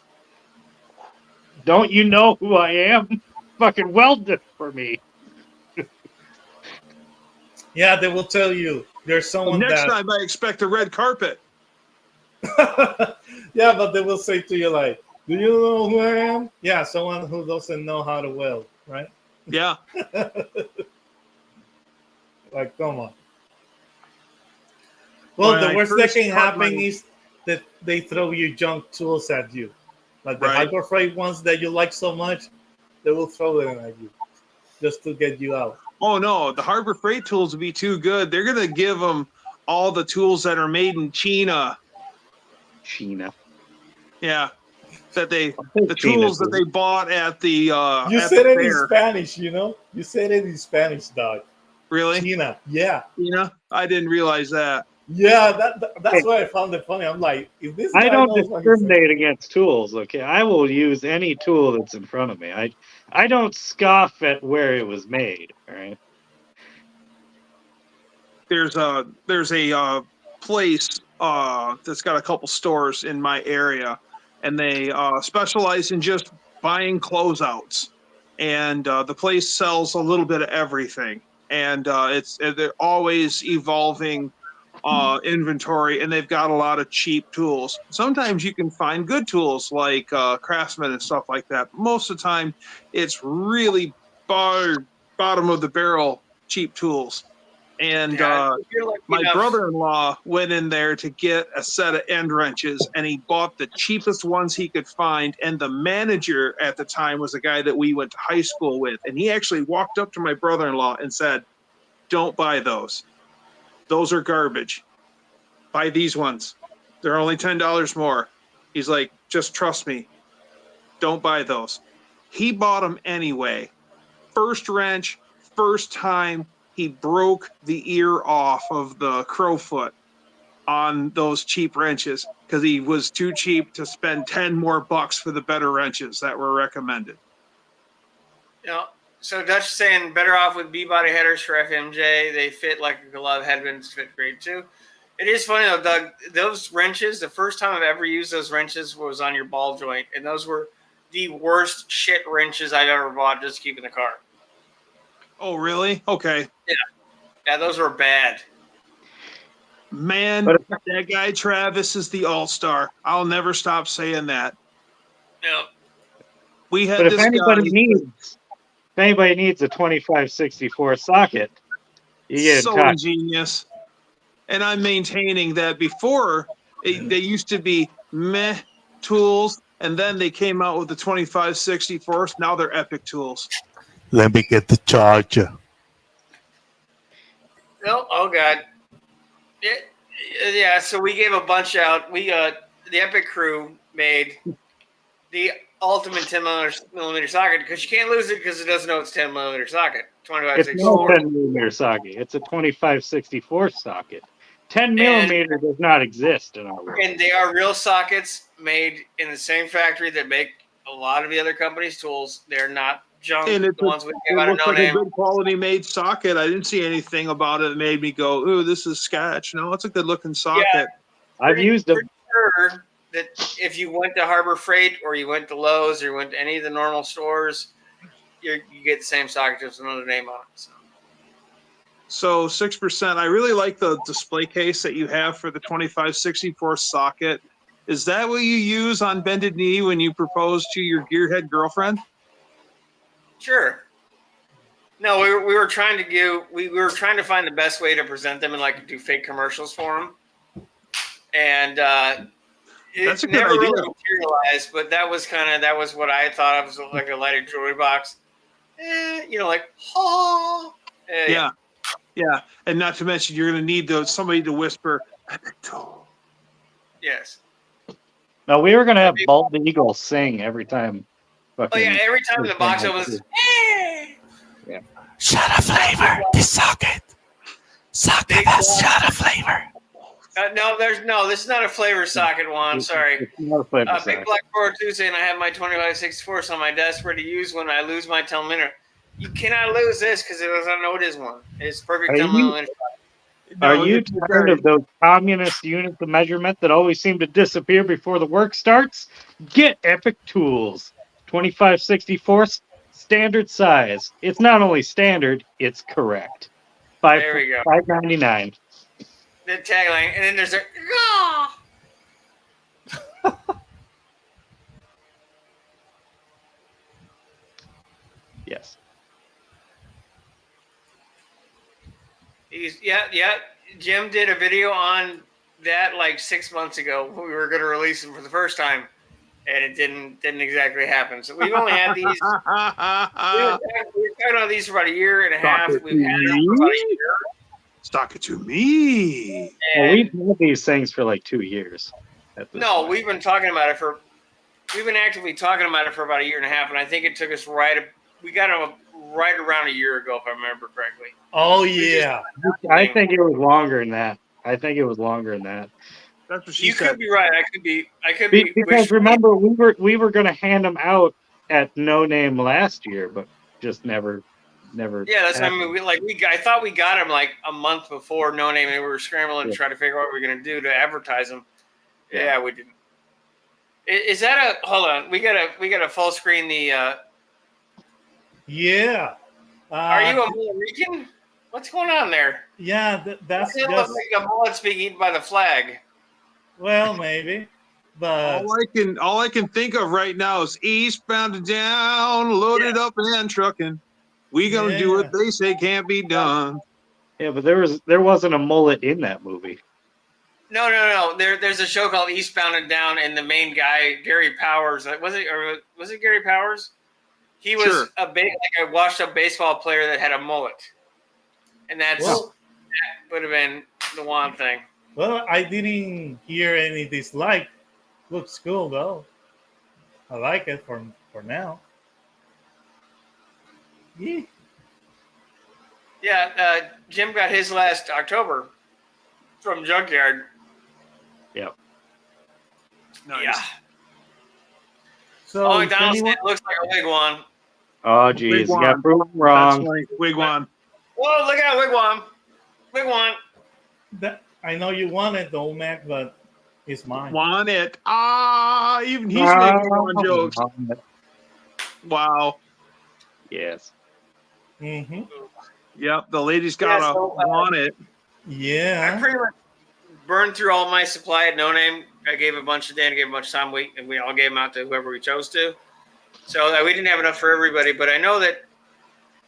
Don't you know who I am? Fucking weld it for me. Yeah, they will tell you there's someone Next time I expect a red carpet. Yeah, but they will say to you like, do you know who I am? Yeah, someone who doesn't know how to weld, right? Yeah. Like, come on. Well, When the I worst that first can cut happen my- is that they throw you junk tools at you. Like the Right. Harbor Freight ones that you like so much, they will throw them at you just to get you out. Oh no, the Harbor Freight tools would be too good. They're gonna give them all the tools that are made in China. Sheena. Yeah, that the China tools that too. they bought at the You said the it in fair. Spanish, you know? You said it in Spanish, dog. Really? China. Yeah. China? I didn't realize that. Yeah, that's Hey, why I found it funny. I'm like, if this I guy don't knows what he's saying. discriminate against tools. Okay, I will use any tool that's in front of me. I don't scoff at where it was made. All right. There's a place that's got a couple stores in my area, and they specialize in just buying closeouts. And the place sells a little bit of everything, and they're always evolving inventory, and they've got a lot of cheap tools. Sometimes you can find good tools like Craftsman and stuff like that. Most of the time, it's really bottom of the barrel cheap tools. And Yeah, if you're lucky my enough. brother-in-law went in there to get a set of end wrenches, and he bought the cheapest ones he could find. And the manager at the time was a guy that we went to high school with, and he actually walked up to my brother-in-law and said, "Don't buy those. Those are garbage. Buy these ones. They're only $10 more." He's like, "Just trust me. Don't buy those." He bought them anyway. First wrench, first time, he broke the ear off of the crowfoot on those cheap wrenches because he was too cheap to spend 10 more bucks for the better wrenches that were recommended. You know, so Dutch is saying better off with B-body headers for FMJ. They fit like a glove. Headwinds fit great too. It is funny though, Doug. Those wrenches, the first time I've ever used those wrenches was on your ball joint, and those were the worst shit wrenches I've ever bought just to keep in the car. Oh, really? Okay. Yeah, those were bad. Man, But that guy Travis is the all-star. I'll never stop saying that. No, We had But if this anybody guy needs a 2564 socket, you get in so touch. ingenious. And I'm maintaining that before they used to be meh tools, and then they came out with the 2564s. Now they're epic tools. Let me get the charger. no. Oh God. Yeah. So we gave a bunch out. We the Epic crew made the ultimate 10mm socket because you can't lose it because it doesn't know it's 10mm socket. It's not 2564. a 10 millimeter socket. It's a 2564 socket. 10 And millimeter does not exist in our world. and they are real sockets made in the same factory that make a lot of the other companies' tools. They're not junk. And The ones we it give out of looks no like a name. good quality made socket. I didn't see anything about it that made me go, "Ooh, this is sketch." No, it's a good looking socket. I've used them. Pretty sure that if you went to Harbor Freight or you went to Lowe's or you went to any of the normal stores, you get the same socket just with another name on it. So. So 6%. I really like the display case that you have for the 2564 socket. Is that what you use on bended knee when you propose to your gearhead girlfriend? Sure. No, we were trying to do we were trying to find the best way to present them and like do fake commercials for them, and That's a it good never idea. really materialized. But that was what I thought of as like a lighted jewelry box. Like oh Yeah. And not to mention, you're going to need somebody to whisper, "Epic tool." yes. No, we were gonna have Bald Eagle sing every time. Oh yeah, every time the box opens, Shot of flavor. This socket. Socket has shot of flavor. this is not a flavor socket one. Sorry. It's not a flavor Big socket. Black 402 saying I have my 2564 on my desk ready to use when I lose my 10mm. You cannot lose this because it doesn't know it is one. It's perfect Are you- 10mm. Are No, you it's tired okay. of those communist units of measurement that always seem to disappear before the work starts? Get Epic Tools. 2564 standard size. It's not only standard, it's correct. There we go. $5.99. The tagline, and then there's a Yes. Yeah. Jim did a video on that like 6 months ago. We were going to release them for the first time, and it didn't exactly happen. So we've only had these. We were talking about these for about a year and a Stock half. it We've to had them for about a me. year. Stock it to me. Well, And we've had these things for like 2 years. At this no, point. we've been actively talking about it for about a year and a half, and I think it took us we got them right around a year ago, if I remember correctly. Oh We just- yeah. I think it was longer than that. That's what she You said. could be right. I could be Because wishful. remember, we were going to hand them out at No Name last year, but just never. Yeah, that's what I mean. I thought we got them like a month before No Name, and we were scrambling to Yeah. try to figure out what we were going to do to advertise them. Yeah. Yeah, we didn't. Is that a hold on? We gotta full screen the. Yeah. Are you a Puerto Rican? What's going on there? Yeah, that's It looks just like a mullet's being eaten by the flag. well, maybe, but All I can think of right now is eastbound and down, loaded up and trucking. We gonna do what they say can't be done. Yeah, but there wasn't a mullet in that movie. No. There's a show called Eastbound and Down, and the main guy, Gary Powers, was it Gary Powers? He was Sure. like a washed-up baseball player that had a mullet, and that would have been the one thing. well, I didn't hear any dislike. Looks cool though. I like it for now. Yeah. Yeah, Jim got his last October from Junkyard. Yep. Nice. Yeah. So Oh, if McDonald's anyone- it looks like a wigwam. Oh, geez, you got Wigwam. proven That's wrong. like Wigwam. Whoa, look at wigwam. Wigwam. I know you want it though, Mac, but it's mine. Want it. Even he's making one jokes. Wow. Yes. Mm-hmm. Yep, the lady's got Yeah, a so, want it. I Yeah. pretty much burned through all my supply at No Name. I gave a bunch to Dan, gave a bunch to Tom, and we all gave them out to whoever we chose to. So we didn't have enough for everybody, but I know that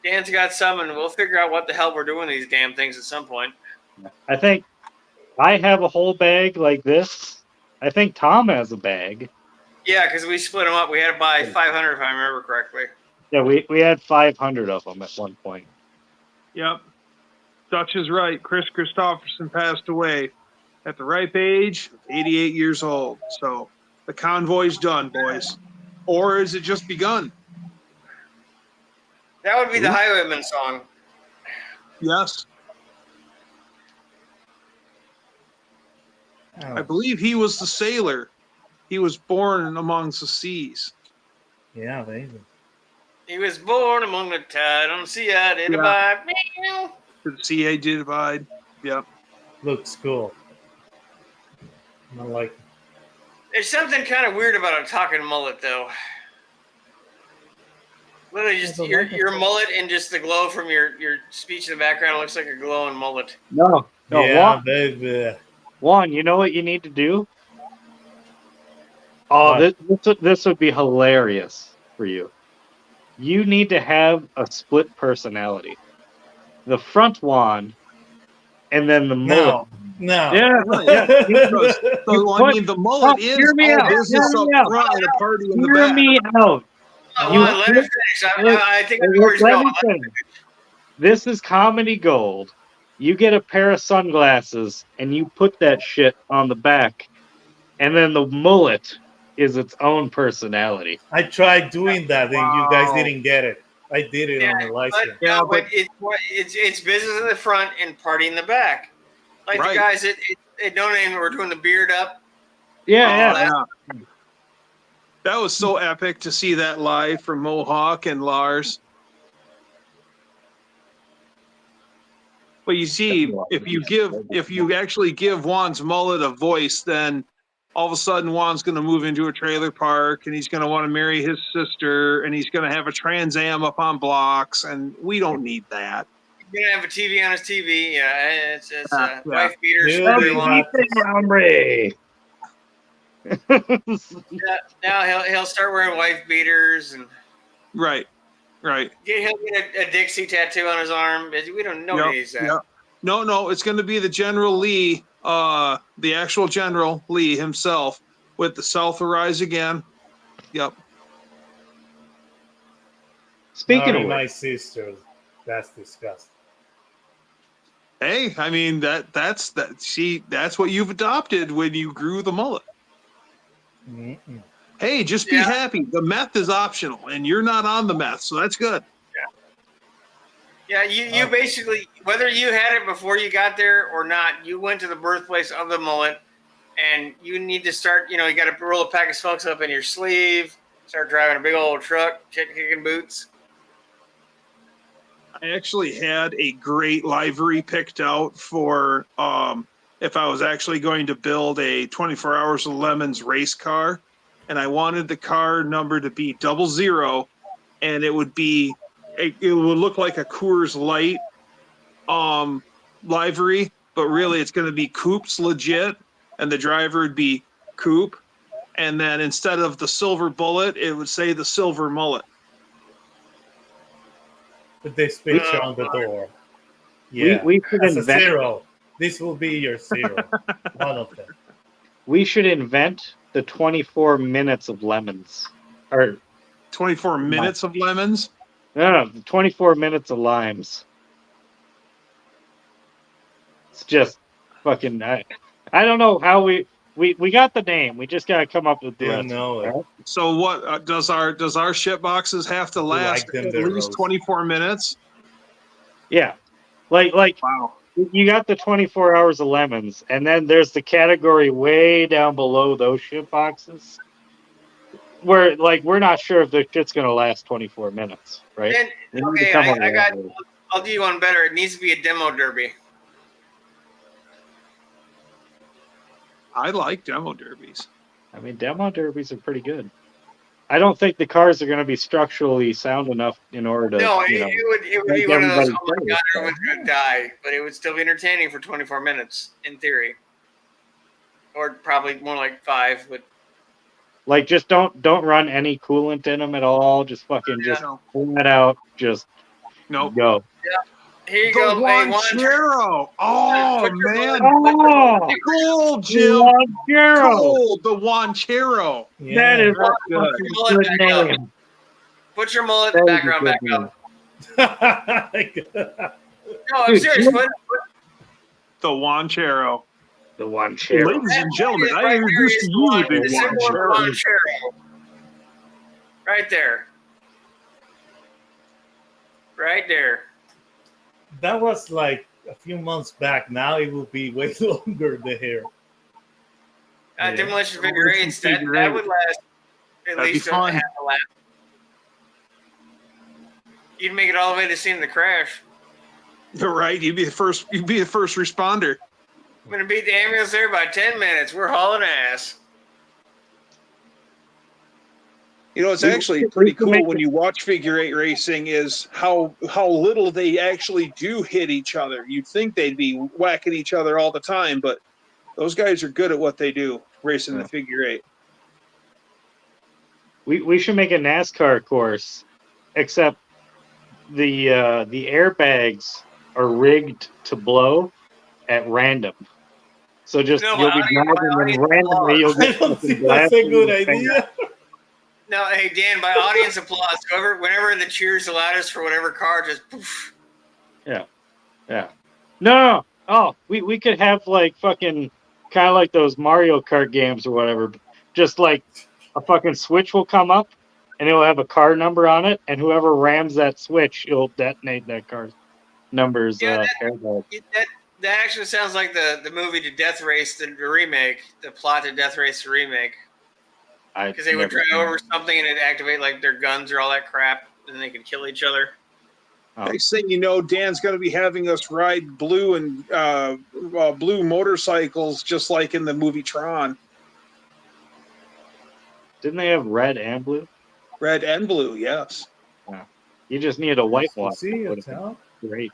Dan's got some, and we'll figure out what the hell we're doing with these damn things at some point. I think I have a whole bag like this. I think Tom has a bag. Yeah, because we split them up. We had to buy 500, if I remember correctly. Yeah, we had 500 of them at one point. Yep. Dutch is right. Chris Christopherson passed away at the ripe age, 88 years old. So the convoy's done, boys. Or is it just begun? That would be the Highwayman song. Yes. Oh, I believe he was the sailor. He was born amongst the seas. yeah, baby. He was born among the tide on the sea. I did abide. Meow. The CA did abide. Yep. Looks cool. I like it. There's something kind of weird about a talking mullet, though. Literally, just your mullet and just the glow from your speech in the background looks like a glowing mullet. No, Yeah, baby. Juan, you know what you need to do? Oh, this would be hilarious for you. You need to have a split personality. The front Juan, and then the mullet. No. Yeah. So, I mean, the mullet is hear me all out, business hear up me out. front and a party in the Hear back. me out. Oh, let me finish. I think I know where he's Let going. me finish. This is comedy gold. You get a pair of sunglasses and you put that shit on the back, and then the mullet is its own personality. I tried doing that and you guys Wow. didn't get it. I did it on the live stream. Yeah, but it's business in the front and party in the back. Like Right. the guys at No Name were doing the beard up. Yeah, Yeah. That was so epic to see that live from Mohawk and Lars. But you see, if you actually give Juan's mullet a voice, then all of a sudden Juan's going to move into a trailer park and he's going to want to marry his sister and he's going to have a Trans Am up on blocks, and we don't need that. He's gonna have a TV on his TV. Yeah, it's Yeah. wife beaters. Dude, whatever he you wants. hombre. Now he'll start wearing wife beaters and Right. he'll get a Dixie tattoo on his arm. We don't know what needs that. Yep. No, it's going to be the General Lee, the actual General Lee himself with the South will Rise again. Yep. Speaking of Marry my which, sister. That's disgusting. Hey, I mean that's what you've adopted when you grew the mullet. Mm-mm. Hey, just be Yeah. happy. The meth is optional, and you're not on the meth, so that's good. Yeah, you Oh. basically, whether you had it before you got there or not, you went to the birthplace of the mullet, and you need to start. You got to roll a pack of smokes up in your sleeve, start driving a big old truck, kicking boots. I actually had a great livery picked out for if I was actually going to build a 24 Hours of Lemons race car, and I wanted the car number to be 00, and it would look like a Coors Light livery, but really it's going to be Coop's legit, and the driver would be Coop, and then instead of the silver bullet, it would say the silver mullet. Put this picture on the door. Yeah. we should As a invent. zero. This will be your zero. One of them. We should invent the 24 minutes of lemons, or 24 minutes of lemons. no, 24 minutes of limes. It's just fucking. I don't know how we got the name. We just gotta come up with the Didn't rest. know it. Right? So what does our ship boxes have to last like them at the least roast. 24 minutes? Yeah, like Wow. you got the 24 hours of lemons, and then there's the category way down below those shit boxes, where we're not sure if the shit's gonna last 24 minutes, right? And We need to okay, come up with I got. that. I'll do you one better. It needs to be a demo derby. I like demo derbies. I mean, demo derbies are pretty good. I don't think the cars are going to be structurally sound enough in order to, No, it would be make one of those. everybody Oh my play god, it. everyone's gonna die, but it would still be entertaining for 24 minutes in theory, or probably more like 5. But Like, just don't run any coolant in them at all. Just fucking just No. pull that out. Just Nope. go. here you The go. Hey, Wanchero. Oh put your man. Oh, Cool, Jim. Launchero. Cool. The Wanchero. That is That's a good. fucking Mullet good back up. name. Put your mullet in That the is a background good back name. up. No, I'm Dude, serious. Jim- Put The Wanchero. The Launchero. Ladies and gentlemen, right I there introduce is to you the the symbol of Wanchero. Wanchero. Right there. Right there. That was like a few months back. Now it will be way longer, the hair. Yeah. Demolition figure eights. That would last at That'd be least fun. half a lap. You'd make it all the way to seeing the crash. You're right. You'd be the first responder. I'm gonna beat the ambulance there by 10 minutes. We're hauling ass. You know, it's We- actually we pretty can cool make when it- you watch figure eight racing is how little they actually do hit each other. You'd think they'd be whacking each other all the time, but those guys are good at what they do, racing the figure eight. We should make a NASCAR course, except the airbags are rigged to blow at random. So just No, you'll be my driving and audience randomly you'll I get don't fucking think that's a blasted good in the face. idea. No, hey Dan, by audience applause, whenever the cheers the loudest for whatever car, just poof. Yeah. No. Oh, we could have like fucking kind of like those Mario Kart games or whatever. Just like a fucking switch will come up and it'll have a car number on it, and whoever rams that switch, it'll detonate that car's number's Yeah, airbag. that actually sounds like the movie to Death Race, the remake, the plot to Death Race, the remake. Because they would drive over something and it'd activate like their guns or all that crap, and they could kill each other. Oh. Next thing you know, Dan's going to be having us ride blue and blue motorcycles, just like in the movie Tron. Didn't they have red and blue? Red and blue, yes. You just need a white one. See it, huh? Great.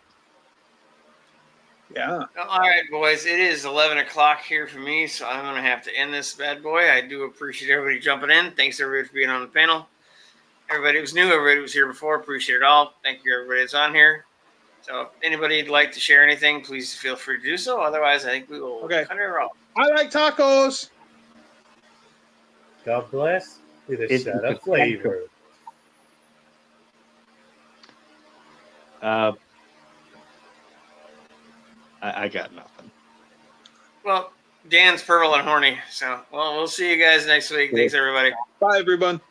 Yeah. All right, boys. It is 11 o'clock here for me, so I'm going to have to end this bad boy. I do appreciate everybody jumping in. Thanks, everybody, for being on the panel. Everybody who's new, everybody who was here before, appreciate it all. Thank you, everybody that's on here. So if anybody'd like to share anything, please feel free to do so. Otherwise, I think we will Okay. cut her off. I like tacos. God bless with a It's shot a of flavor. I got nothing. Well, Dan's purple and horny. So, well, we'll see you guys next week. Thanks, everybody. Bye, everyone.